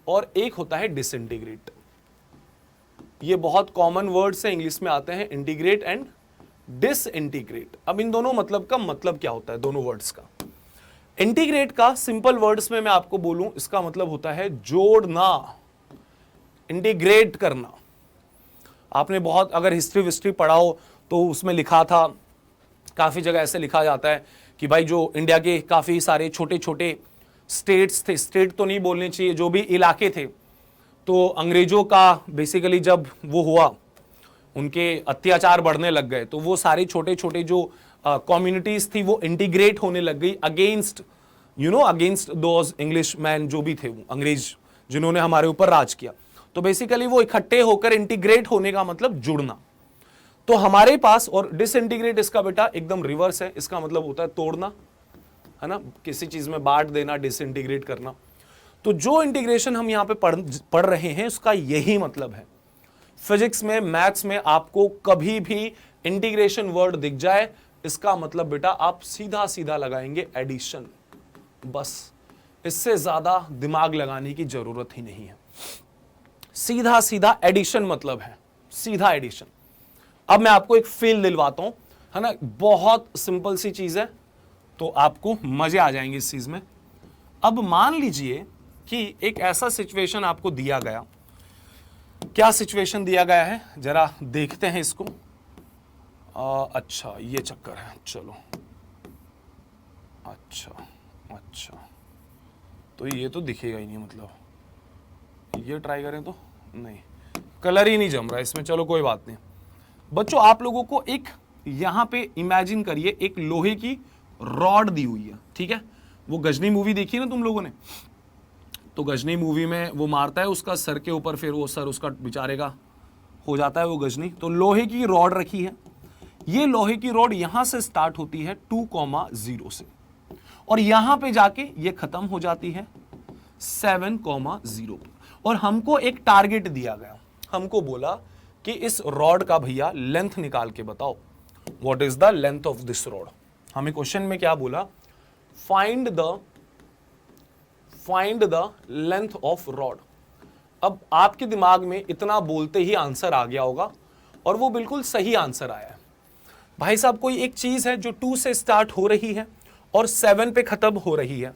और एक होता है डिसइंटीग्रेट। ये बहुत कॉमन वर्ड्स हैं, इंग्लिश में आते हैं, इंटीग्रेट एंड डिसइंटीग्रेट। अब इन दोनों मतलब का मतलब क्या होता है दोनों वर्ड्स का? इंटीग्रेट का सिंपल वर्ड्स में मैं आपको बोलूं, इसका मतलब होता है जोड़ना, इंटीग्रेट करना। आपने बहुत अगर हिस्ट्री पढ़ा हो तो उसमें लिखा था, काफी जगह ऐसे लिखा जाता है कि भाई जो इंडिया के काफी सारे छोटे छोटे स्टेट्स थे, स्टेट तो नहीं बोलने चाहिए, जो भी इलाके थे, तो अंग्रेजों का बेसिकली जब वो हुआ, उनके अत्याचार बढ़ने लग गए, तो वो सारे छोटे छोटे जो कम्युनिटीज थी वो इंटीग्रेट होने लग गई against against those English man, जो भी थे वो अंग्रेज जिन्होंने हमारे ऊपर राज किया। तो बेसिकली वो इकट्ठे होकर इंटीग्रेट होने का मतलब जुड़ना। तो हमारे पास, और डिसइंटीग्रेट इसका बेटा एकदम रिवर्स है, इसका मतलब होता है तोड़ना, है ना, किसी चीज में बांट देना, डिसइंटीग्रेट करना। तो जो इंटीग्रेशन हम यहां पे पढ़ रहे हैं उसका यही मतलब है। फिजिक्स में, मैथ्स में आपको कभी भी इंटीग्रेशन वर्ड दिख जाए, इसका मतलब बेटा आप सीधा सीधा लगाएंगे एडिशन, बस, इससे ज्यादा दिमाग लगाने की जरूरत ही नहीं है। सीधा सीधा एडिशन मतलब है, सीधा एडिशन। अब मैं आपको एक फील दिलवाता हूं, है ना, बहुत सिंपल सी चीज है, तो आपको मजे आ जाएंगे इस चीज में। अब मान लीजिए कि एक ऐसा सिचुएशन आपको दिया गया, क्या सिचुएशन दिया गया है जरा देखते हैं इसको। अच्छा ये चक्कर है, चलो अच्छा तो ये तो दिखेगा ही नहीं, मतलब ये ट्राई करें तो नहीं, कलर ही नहीं जम रहा इसमें, चलो कोई बात नहीं। बच्चों आप लोगों को एक यहां पे इमेजिन करिए, एक लोहे की रॉड दी हुई है, ठीक है। वो गजनी मूवी देखी ना तुम लोगों ने, तो गजनी मूवी में वो मारता है उसका सर के ऊपर, फिर वो सर उसका बेचारे का हो जाता है वो गजनी। तो लोहे की रॉड रखी है, ये लोहे की रॉड यहां से स्टार्ट होती है 2,0 से, और यहां पे जाके ये खत्म हो जाती है 7,0 और हमको एक टारगेट दिया गया, हमको बोला कि इस रॉड का भैया लेंथ निकाल के बताओ, what is the length of this rod. हमें क्वेश्चन में क्या बोला, find the length of rod. अब आपके दिमाग में इतना बोलते ही आंसर आ गया होगा, और वो बिल्कुल सही आंसर आया है। भाई साहब कोई एक चीज है जो 2 से स्टार्ट हो रही है और 7 पे खत्म हो रही है,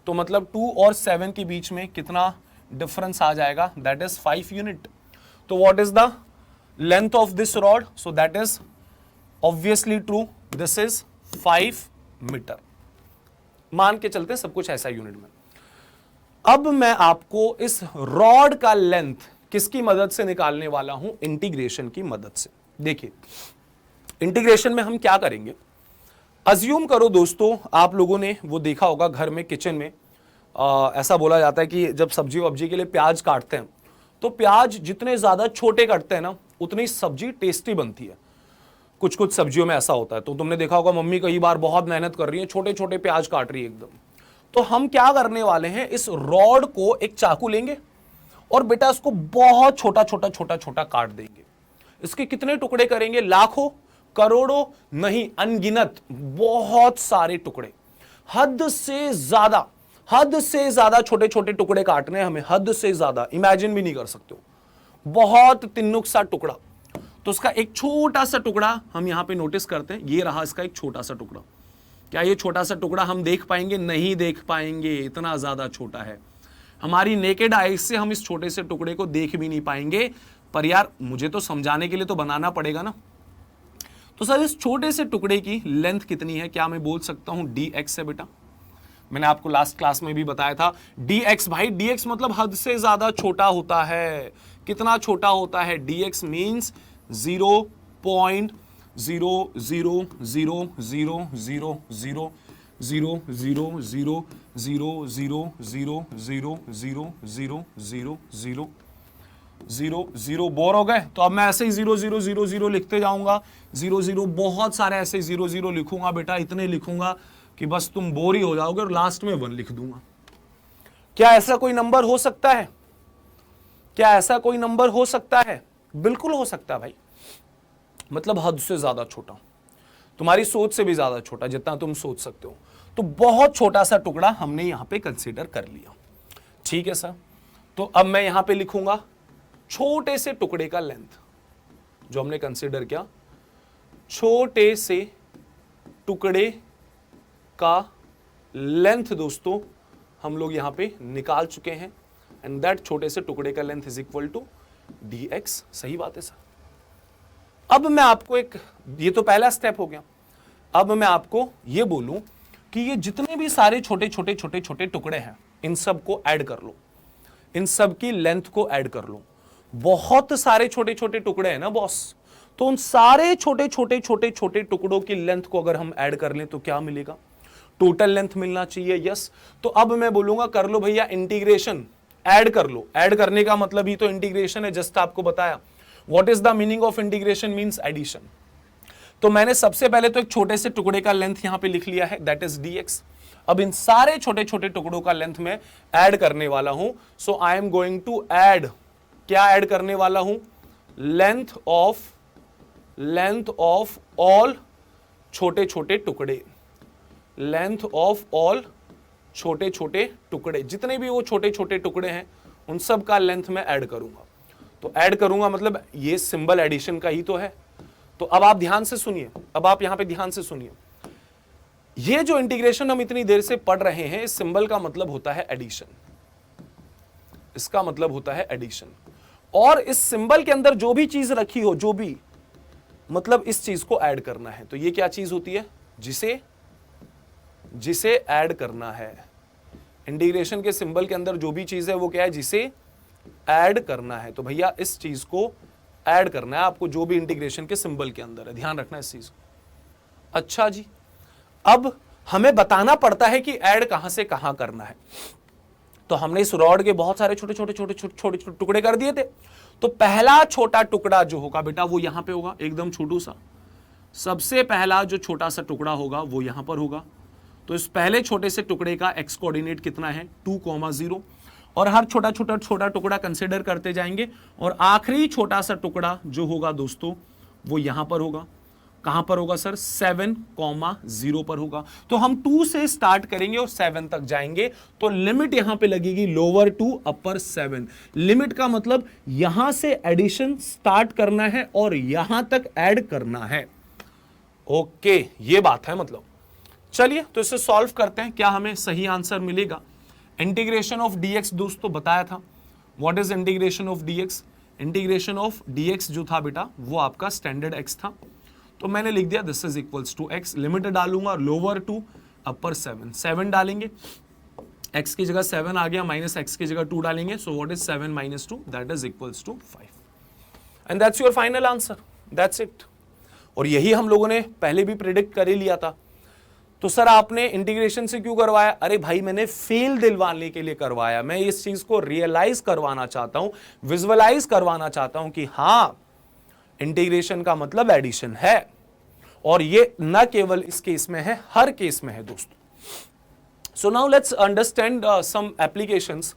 तो मतलब 2 और 7 के बीच में कितना डिफरेंस आ जाएगा, दैट इज 5 यूनिट। तो what is the length of this rod, so that is obviously true, this is 5 metre. मान के चलते सब कुछ ऐसा यूनिट में। अब मैं आपको इस रॉड का लेंथ किसकी मदद से निकालने वाला हूं, इंटीग्रेशन की मदद से। देखिए इंटीग्रेशन में हम क्या करेंगे, अज्यूम करो दोस्तों, आप लोगों ने वो देखा होगा घर में किचन में ऐसा बोला जाता है कि जब सब्जी वब्जी के लिए प्याज काटते हैं, तो प्याज जितने ज्यादा छोटे काटते हैं ना, उतनी सब्जी टेस्टी बनती है। कुछ कुछ सब्जियों में ऐसा होता है, तो तुमने देखा होगा मम्मी कई बार बहुत मेहनत कर रही है, छोटे छोटे प्याज काट रही है एकदम। तो हम क्या करने वाले हैं, इस रॉड को एक चाकू लेंगे और बेटा इसको बहुत छोटा छोटा छोटा छोटा काट देंगे। इसके कितने टुकड़े करेंगे, लाखों, करोड़ों नहीं, अनगिनत, बहुत सारे टुकड़े, हद से ज्यादा छोटे छोटे टुकड़े काटने हैं हमें, हद से ज्यादा, इमेजिन भी नहीं कर सकते हो, बहुत तिन्नुक सा टुकड़ा। तो उसका एक छोटा सा टुकड़ा हम यहां पे नोटिस करते हैं, ये रहा इसका एक छोटा सा टुकड़ा। क्या ये छोटा सा टुकड़ा हम देख पाएंगे, नहीं देख पाएंगे, इतना ज्यादा छोटा है, हमारी नेकेड आई से हम इस छोटे से टुकड़े को देख भी नहीं पाएंगे। पर यार मुझे तो समझाने के लिए तो बनाना पड़ेगा ना। तो सर इस छोटे से टुकड़े की लेंथ कितनी है, क्या मैं बोल सकता हूं dx है बेटा। मैंने आपको लास्ट क्लास में भी बताया था dx, भाई dx मतलब हद से ज्यादा छोटा होता है। कितना छोटा होता है, dx मीन्स 0.0000000000000। बोर हो गए तो अब मैं ऐसे ही 0000 लिखते जाऊंगा, 00 बहुत सारे ऐसे 00 लिखूंगा बेटा, इतने लिखूंगा कि बस तुम बोर ही हो जाओगे, और लास्ट में 1 लिख दूंगा। क्या ऐसा कोई नंबर हो सकता है, क्या ऐसा कोई नंबर हो सकता है, बिल्कुल हो सकता है भाई। मतलब हद से ज्यादा छोटा, तुम्हारी सोच से भी ज्यादा छोटा, जितना तुम सोच सकते हो। तो बहुत छोटा सा टुकड़ा हमने यहां पे कंसीडर कर लिया, ठीक है सर। तो अब मैं यहां पे लिखूंगा छोटे से टुकड़े का लेंथ, जो हमने कंसीडर किया, छोटे से टुकड़े का लेंथ दोस्तों हम लोग यहां पे निकाल चुके हैं, एंड दैट छोटे से टुकड़े का length is equal to dx। सही बात है सर। अब मैं आपको ये तो पहला स्टेप हो गया। अब मैं आपको ये बोलूं कि ये जितने भी सारे छोटे छोटे छोटे छोटे टुकड़े हैं, इन सब को ऐड कर लो, इन सब की लेंथ को ऐड कर लो। बहुत सारे छोटे छोटे टुकड़े हैं ना बॉस, तो उन सारे छोटे छोटे छोटे छोटे टुकड़ों की लेंथ को अगर हम ऐड कर लें तो क्या मिलेगा, टोटल लेंथ मिलना चाहिए। यस, तो अब मैं बोलूंगा कर लो भैया इंटीग्रेशन, ऐड कर लो। ऐड करने का मतलब ही तो इंटीग्रेशन है, जस्ट आपको बताया। What is the meaning of integration, means addition. तो मैंने सबसे पहले तो एक छोटे से टुकड़े का लेंथ यहां पे लिख लिया है, दैट इज dx। अब इन सारे छोटे छोटे टुकड़ों का लेंथ में ऐड करने वाला हूं, so I am going to add, क्या ऐड करने वाला हूं, लेंथ ऑफ ऑल छोटे छोटे टुकड़े, लेंथ ऑफ ऑल छोटे छोटे टुकड़े, जितने भी वो छोटे छोटे टुकड़े हैं उन सब का लेंथ में ऐड करूंगा। तो ऐड करूंगा मतलब ये सिंबल एडिशन का ही तो है, तो अब आप ध्यान से सुनिए, अब आप यहां पे ध्यान से सुनिए। ये जो इंटीग्रेशन हम इतनी देर से पढ़ रहे हैं, इस सिंबल का मतलब होता है एडिशन, इसका मतलब होता है एडिशन। और इस सिंबल के अंदर जो भी चीज रखी हो, जो भी मतलब इस चीज को ऐड करना है, तो ये क्या चीज होती है, जिसे ऐड करना है। इंटीग्रेशन के सिंबल के अंदर जो भी चीज है वो क्या है, जिसे ऐड करना है। तो भैया इस चीज को ऐड करना है आपको, जो भी इंटीग्रेशन के सिंबल के अंदर है, ध्यान रखना इस चीज को। अच्छा जी, अब हमें बताना पड़ता है कि ऐड कहां से कहां करना है। तो हमने इस रॉड के बहुत सारे छोटे छोटे टुकड़े कर दिए थे। तो पहला छोटा टुकड़ा जो होगा बेटा वो यहां पे होगा, एकदम छोटू सा। सबसे पहला जो छोटा सा टुकड़ा होगा वो यहां पर होगा। तो इस पहले छोटे से टुकड़े का एक्स कोऑर्डिनेट कितना है, 2,0, और हर छोटा टुकड़ा कंसिडर करते जाएंगे। और आखिरी छोटा सा टुकड़ा जो होगा दोस्तों वो यहां पर होगा। कहां पर होगा सर, 7,0 पर होगा। तो हम 2 से स्टार्ट करेंगे और 7 तक जाएंगे। तो लिमिट यहां पे लगेगी लोअर 2 अपर 7। लिमिट का मतलब यहां से एडिशन स्टार्ट करना है और यहां तक ऐड करना है। ओके, ये बात है मतलब। चलिए तो इसे सॉल्व करते हैं, क्या हमें सही आंसर मिलेगा। इंटीग्रेशन ऑफ dx दोस्तों बताया था। What is integration of dx? Integration of dx जो था बेटा वो आपका स्टैंडर्ड x था। तो मैंने लिख दिया this is equals to x, limit डालूंगा लोअर 2 अपर 7 डालेंगे। x की जगह 7 आ गया, माइनस x की जगह 2 डालेंगे। So what is 7 minus 2? That is equals to 5 and that's your final answer. That's it. और यही हम लोगों ने पहले भी प्रेडिक्ट कर ही लिया था। तो सर आपने इंटीग्रेशन से क्यों करवाया? अरे भाई मैंने फील दिलवाने के लिए करवाया। मैं इस चीज को रियलाइज करवाना चाहता हूं, विजुअलाइज करवाना चाहता हूं कि हां इंटीग्रेशन का मतलब एडिशन है। और ये न केवल इस केस में है, हर केस में है दोस्तों। So now let's understand some applications.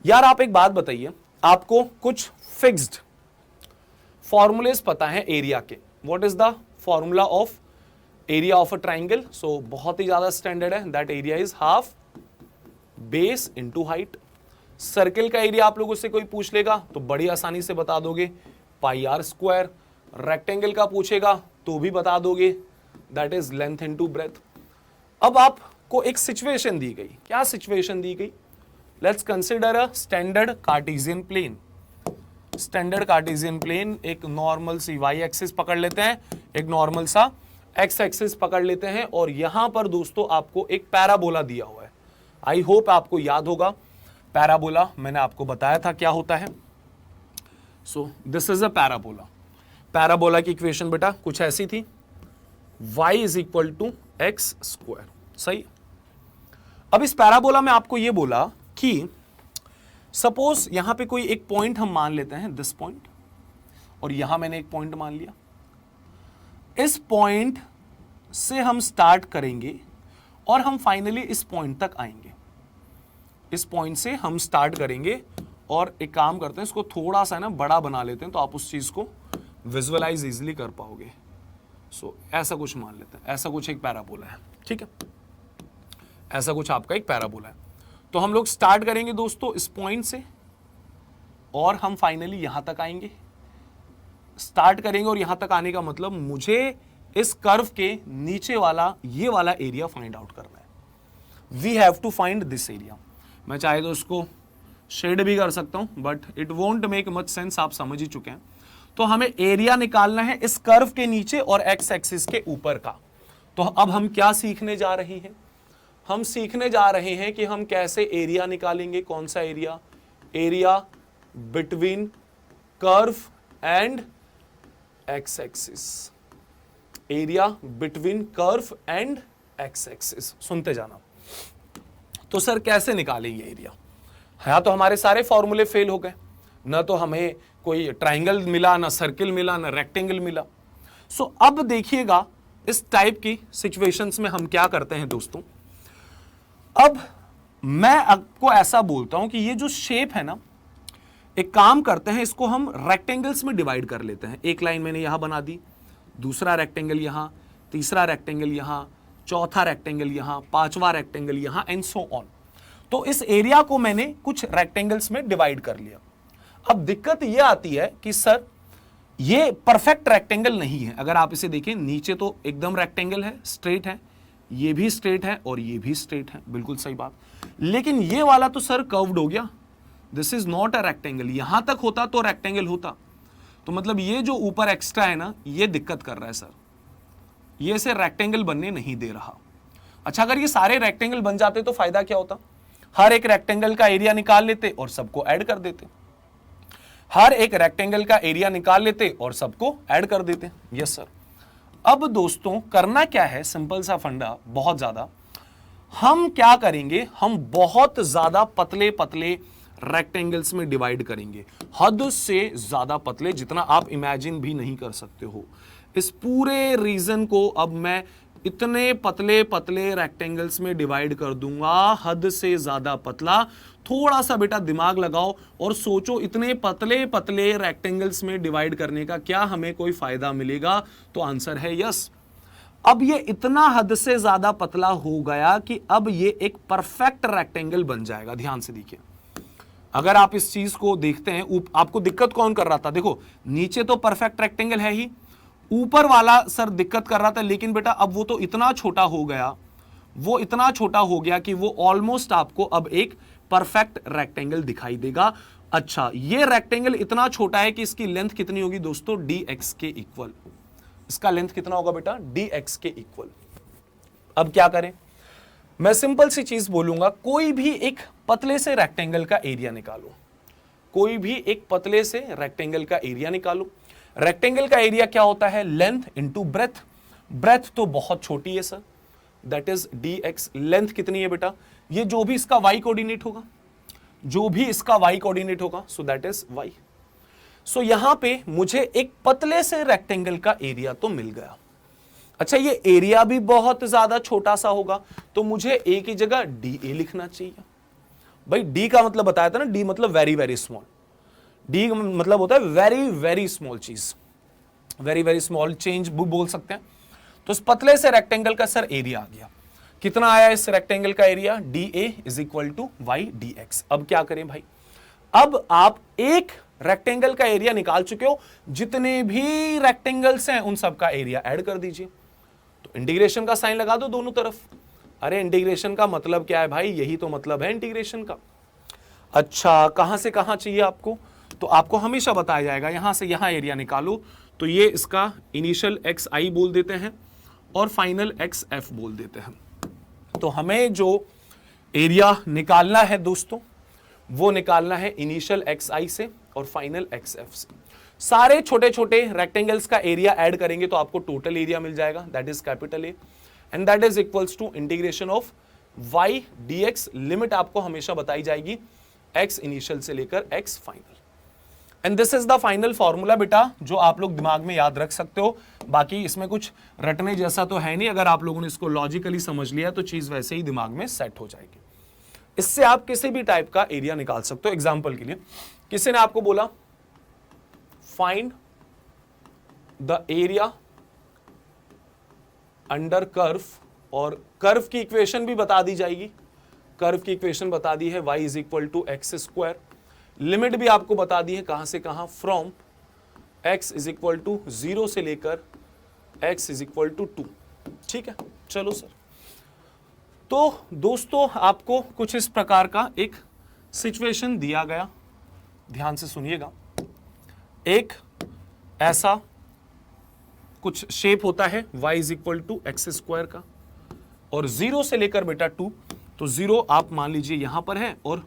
यार आप एक बात बताइए, आपको कुछ फिक्स्ड फॉर्मूलेस पता है एरिया के। What is the formula of area of a triangle? So बहुत ही ज्यादा स्टैंडर्ड है, that area is half base into height. Circle का एरिया आप लोगों से कोई पूछ लेगा तो बड़ी आसानी से बता दोगे, पाई आर स्क्वायर। रेक्टेंगल का पूछेगा तो भी बता दोगे, that is length into breadth. अब आपको एक सिचुएशन दी गई, क्या सिचुएशन दी गई? Let's consider a standard cartesian plane. Standard cartesian plane, एक नॉर्मल सी वाई एक्सिस पकड़ लेते हैं, एक नॉर्मल सा एक्स एक्सिस पकड़ लेते हैं, और यहां पर दोस्तों आपको एक पैराबोला दिया हुआ है। आई होप आपको याद होगा पैराबोला, मैंने आपको बताया था क्या होता है। So this is a parabola. Parabola की इक्वेशन बेटा कुछ ऐसी थी, y is equal to x square. सही। अब इस पैराबोला में आपको यह बोला कि सपोज यहां पे कोई एक पॉइंट हम मान लेते हैं, दिस पॉइंट, और यहां मैंने एक पॉइंट मान लिया। इस पॉइंट से हम स्टार्ट करेंगे और हम फाइनली इस पॉइंट तक आएंगे। इस पॉइंट से हम स्टार्ट करेंगे और एक काम करते हैं, इसको थोड़ा सा ना बड़ा बना लेते हैं तो आप उस चीज को विजुअलाइज इजीली कर पाओगे। सो ऐसा कुछ मान लेते हैं, ऐसा कुछ एक पैराबोला है, ठीक है, ऐसा कुछ आपका एक पैराबोला है। तो हम लोग स्टार्ट करेंगे दोस्तों इस पॉइंट से और हम फाइनली यहां तक आएंगे। स्टार्ट करेंगे और यहां तक आने का मतलब मुझे इस कर्व के नीचे वाला ये वाला एरिया फाइंड आउट करना है। We have to find this area. मैं चाहे तो इसको शेड भी कर सकता हूं but it won't make much sense, आप समझ ही चुके हैं। तो हमें एरिया निकालना है इस कर्व के नीचे और एक्स एक्सिस के ऊपर का। तो अब हम क्या सीखने जा रहे हैं? हम सीखने जा रहे हैं कि हम कैसे एरिया निकालेंगे। कौन सा area? Area between curve and x axis. Area between curve and x axis. सुनते जाना। तो सर कैसे निकालेंगे एरिया? हाँ, तो हमारे सारे फॉर्मूले फेल हो गए, ना तो हमें कोई ट्राइंगल मिला, ना सर्किल मिला, ना रेक्टेंगल मिला। सो अब देखिएगा इस टाइप की सिचुएशंस में हम क्या करते हैं दोस्तों। अब मैं आपको ऐसा बोलता हूं कि ये जो शेप है ना, एक काम करते हैं, इसको हम रेक्टेंगल्स में डिवाइड कर लेते हैं। एक लाइन मैंने यहां बना दी, दूसरा रेक्टेंगल यहां, तीसरा रेक्टेंगल यहां, चौथा रेक्टेंगल यहां, पांचवा रेक्टेंगल यहां एंड सो ऑन। तो इस एरिया को मैंने कुछ रेक्टेंगल्स में डिवाइड कर लिया। अब दिक्कत यह आती है कि सर ये परफेक्ट रेक्टेंगल नहीं है। अगर आप इसे देखें, नीचे तो एकदम रेक्टेंगल है, स्ट्रेट है, ये भी स्ट्रेट है और ये भी स्ट्रेट है, बिल्कुल सही बात। लेकिन ये वाला तो सर कर्व्ड हो गया, this is not a rectangle. यहां तक होता तो रेक्टेंगल होता, तो मतलब ये जो ऊपर एक्स्ट्रा है ना, ये दिक्कत कर रहा है सर, ये इसे रेक्टेंगल बनने नहीं दे रहा। अच्छा, अगर ये सारे रेक्टेंगल बन जाते तो फायदा क्या होता? हर एक रेक्टेंगल का एरिया निकाल लेते और सबको ऐड कर देते, हर एक रेक्टेंगल का एरिया निकाल लेते और सबको ऐड कर देते। Yes sir. अब दोस्तों करना क्या है, सिंपल सा फंडा, बहुत ज्यादा हम क्या करेंगे, हम बहुत ज्यादा पतले पतले रेक्टेंगल्स में डिवाइड करेंगे, हद से ज्यादा पतले, जितना आप इमेजिन भी नहीं कर सकते हो। इस पूरे रीजन को अब मैं इतने पतले पतले रेक्टेंगल्स में डिवाइड कर दूंगा, हद से ज्यादा पतला। थोड़ा सा बेटा दिमाग लगाओ और सोचो, इतने पतले पतले रेक्टेंगल्स में डिवाइड करने का क्या हमें कोई फायदा मिलेगा? तो आंसर है यस। अब ये इतना हद से ज्यादा पतला हो गया कि अब ये एक परफेक्ट रेक्टेंगल बन जाएगा। ध्यान से देखिए, अगर आप इस चीज को देखते हैं, आपको दिक्कत कौन कर रहा था? देखो, नीचे तो परफेक्ट रेक्टेंगल है ही, ऊपर वाला सर दिक्कत कर रहा था, लेकिन बेटा अब वो तो इतना छोटा हो गया, वो इतना छोटा हो गया कि वो ऑलमोस्ट आपको अब एक परफेक्ट रेक्टेंगल दिखाई देगा। अच्छा, ये रेक्टेंगल इतना छोटा है कि इसकी लेंथ कितनी होगी दोस्तों? dx के इक्वल। इसका लेंथ कितना होगा बेटा? dx के इक्वल। अब क्या करें? मैं सिंपल सी चीज बोलूंगा, कोई भी एक पतले से रेक्टेंगल का एरिया निकालो, कोई भी एक पतले से रेक्टेंगल का एरिया निकालो। रेक्टेंगल का एरिया क्या होता है? Length into breadth. ब्रेथ तो बहुत छोटी है sir, that is dx। Length कितनी है बेटा? ये जो भी इसका y कोऑर्डिनेट होगा, जो भी इसका y कोऑर्डिनेट होगा, सो दैट इज y। सो यहां पे मुझे एक पतले से रेक्टेंगल का एरिया तो मिल गया। अच्छा, ये एरिया भी बहुत ज्यादा छोटा सा होगा, तो मुझे a की जगह dA लिखना चाहिए। भाई d का मतलब बताया था ना, d मतलब वेरी वेरी स्मॉल, d मतलब होता है वेरी वेरी स्मॉल चीज, वेरी वेरी स्मॉल चेंज बोल सकते हैं। तो इस पतले से रेक्टेंगल का सर एरिया आ गया। कितना आया इस रेक्टेंगल का area? dA is equal to y dx। अब क्या करें भाई? अब आप एक रेक्टेंगल का एरिया निकाल चुके हो, जितने भी रेक्टेंगल्स हैं उन सब का एरिया ऐड कर दीजिए। तो इंटीग्रेशन का साइन लगा दो दोनों तरफ। अरे इंटीग्रेशन का मतलब क्या है भाई? यही तो मतलब है इंटीग्रेशन का। अच्छा, कहां से कहां चाहिए आपको? तो आपको हमेशा बताया जाएगा, यहां से यहां एरिया निकालो, तो ये इसका इनिशियल xi बोल देते हैं और फाइनल xf बोल देते हैं। तो हमें जो एरिया निकालना है दोस्तों, वो निकालना है इनिशियल xi से और फाइनल xf से। सारे छोटे छोटे रेक्टेंगल्स का एरिया ऐड करेंगे तो आपको टोटल एरिया मिल जाएगा, that is capital A, and that is equals to integration of y dx। Limit आपको हमेशा बताई जाएगी x इनिशियल से लेकर x final, and this is the final formula बेटा, जो आप लोग दिमाग में याद रख सकते हो। बाकी इसमें कुछ रटने जैसा तो है नहीं, अगर आप लोगों ने इसको लॉजिकली समझ लिया तो चीज वैसे ही दिमाग में सेट हो जाएगी। इससे आप किसी भी टाइप का एरिया निकाल सकते हो। एग्जांपल के लिए किसी ने आपको बोला find the area under curve, और कर्व की इक्वेशन भी बता दी जाएगी। कर्व की इक्वेशन बता दी है y is equal to x square, limit भी आपको बता दी है कहां से कहां, from x is equal to 0 से लेकर x इज इक्वल टू 2। ठीक है, चलो सर। तो दोस्तों आपको कुछ इस प्रकार का एक सिचुएशन दिया गया, ध्यान से सुनिएगा। एक ऐसा कुछ शेप होता है y is equal to x square का, और 0 से लेकर बेटा 2, तो 0 आप मान लीजिए यहां पर है और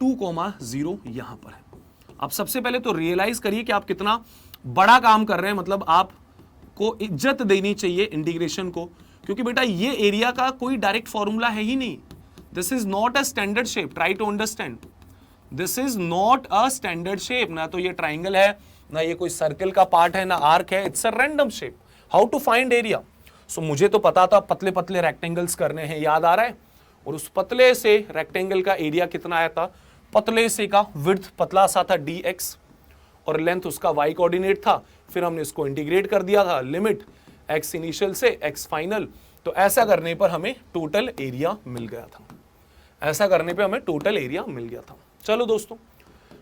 2,0 यहां पर है। आप सबसे पहले तो रियलाइज करिए कि आप कितना बड़ा काम कर रहे हैं, मतलब आपको इज्जत देनी चाहिए इंटीग्रेशन को, क्योंकि बेटा ये एरिया का कोई डायरेक्ट फॉर्मूला है ही नहीं। This is not a standard shape, try to understand, this is not a standard shape. ना तो ये ट्राइंगल है, ना ये कोई सर्कल का पार्ट है, ना आर्क है, it's a random shape. How to find area? So मुझे तो पता था पतले पतले रेक्टेंगल्स करने हैं, याद आ रहा है, और उस पतले से रेक्टेंगल का एरिया कितना आया था? पतले से का विड्थ पतला सा था dx, और लेंथ उसका y कोऑर्डिनेट था। फिर हमने इसको इंटीग्रेट कर दिया था, लिमिट x इनिशियल से x फाइनल। तो ऐसा करने पर हमें टोटल एरिया मिल गया था, ऐसा करने पे हमें टोटल एरिया मिल गया था। चलो दोस्तों,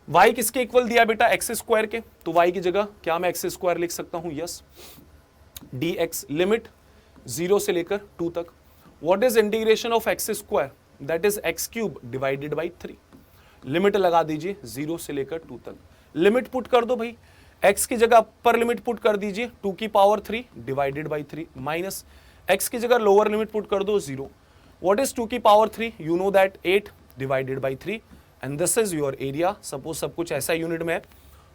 y किसके इक्वल दिया बेटा, एक्स स्क्वायर के, तो y की जगह क्या मैं एक्स स्क्वायर लिख सकता हूं, यस, dx लिमिट 0 से लेकर 2 तक। What is integration of x square, that is x cube divided by 3। Limit लगा दीजिए 0 से लेकर 2 तक, लिमिट पुट कर दो भाई, x की जगह अपर लिमिट पुट कर दीजिए 2 की power 3 divided by 3 minus x की जगह लोअर लिमिट पुट कर दो 0। व्हाट इज 2 की power 3, you know that 8 divided by 3 and this is your area. Suppose सब कुछ ऐसा यूनिट में है,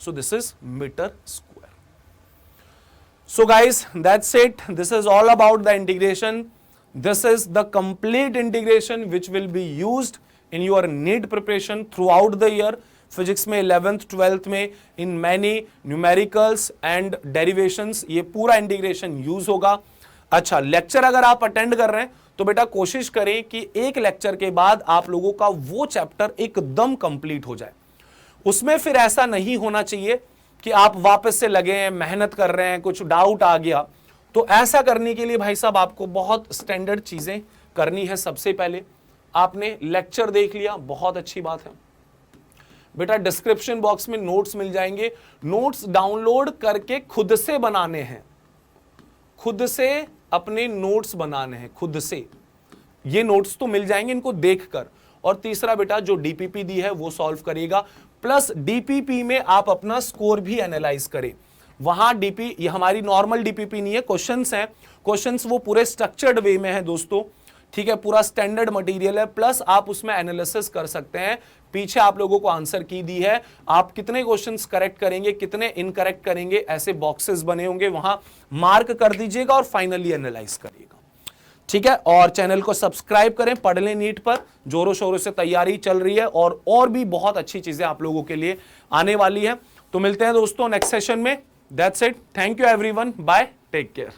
so this is metre square. So guys, that's it. This is all about the integration. This is the complete integration which will be used in your NEET preparation throughout the year. Physics में 11th 12th में in many numericals and derivations ये पूरा integration use होगा। अच्छा, lecture अगर आप attend कर रहे हैं तो बेटा कोशिश करें कि एक लेक्चर के बाद आप लोगों का वो चैप्टर एकदम कंप्लीट हो जाए। उसमें फिर ऐसा नहीं होना चाहिए कि आप वापस से लगे हैं, मेहनत कर रहे हैं, कुछ डाउट आ गया। तो ऐसा करने के लिए भाई साहब आपको बहुत स्टैंडर्ड चीजें करनी है। सबसे पहले आपने लेक्चर देख लिया, बहुत अच्छी बात है बेटा, डिस्क्रिप्शन बॉक्स में नोट्स मिल जाएंगे, नोट्स डाउनलोड करके खुद से बनाने हैं, खुद से अपने नोट्स बनाने हैं, खुद से। ये नोट्स तो मिल जाएंगे इनको देखकर। और तीसरा बेटा जो डीपीपी दी है वो सॉल्व करिएगा, प्लस डीपीपी में आप अपना स्कोर भी एनालाइज करें। वहां डीपी, ये हमारी नॉर्मल डीपीपी नहीं है, क्वेश्चंस हैं, क्वेश्चंस वो पूरे स्ट्रक्चर्ड वे में है दोस्तों, ठीक है, पूरा स्टैंडर्ड मटेरियल है, प्लस आप उसमें एनालिसिस कर सकते हैं। पीछे आप लोगों को आंसर की दी है, आप कितने क्वेश्चंस करेक्ट करेंगे, कितने इनकरेक्ट करेंगे, ऐसे बॉक्सेस बने होंगे, वहां मार्क कर दीजिएगा और फाइनली एनालाइज करिएगा, ठीक है। और चैनल को सब्सक्राइब करें, पढ़ लें नीट पर, जोरों शोरों से तैयारी चल रही है और भी बहुत अच्छी चीजें आप लोगों के लिए आने वाली है। तो मिलते हैं दोस्तों नेक्स्ट सेशन में। That's it, thank you everyone, bye, take care.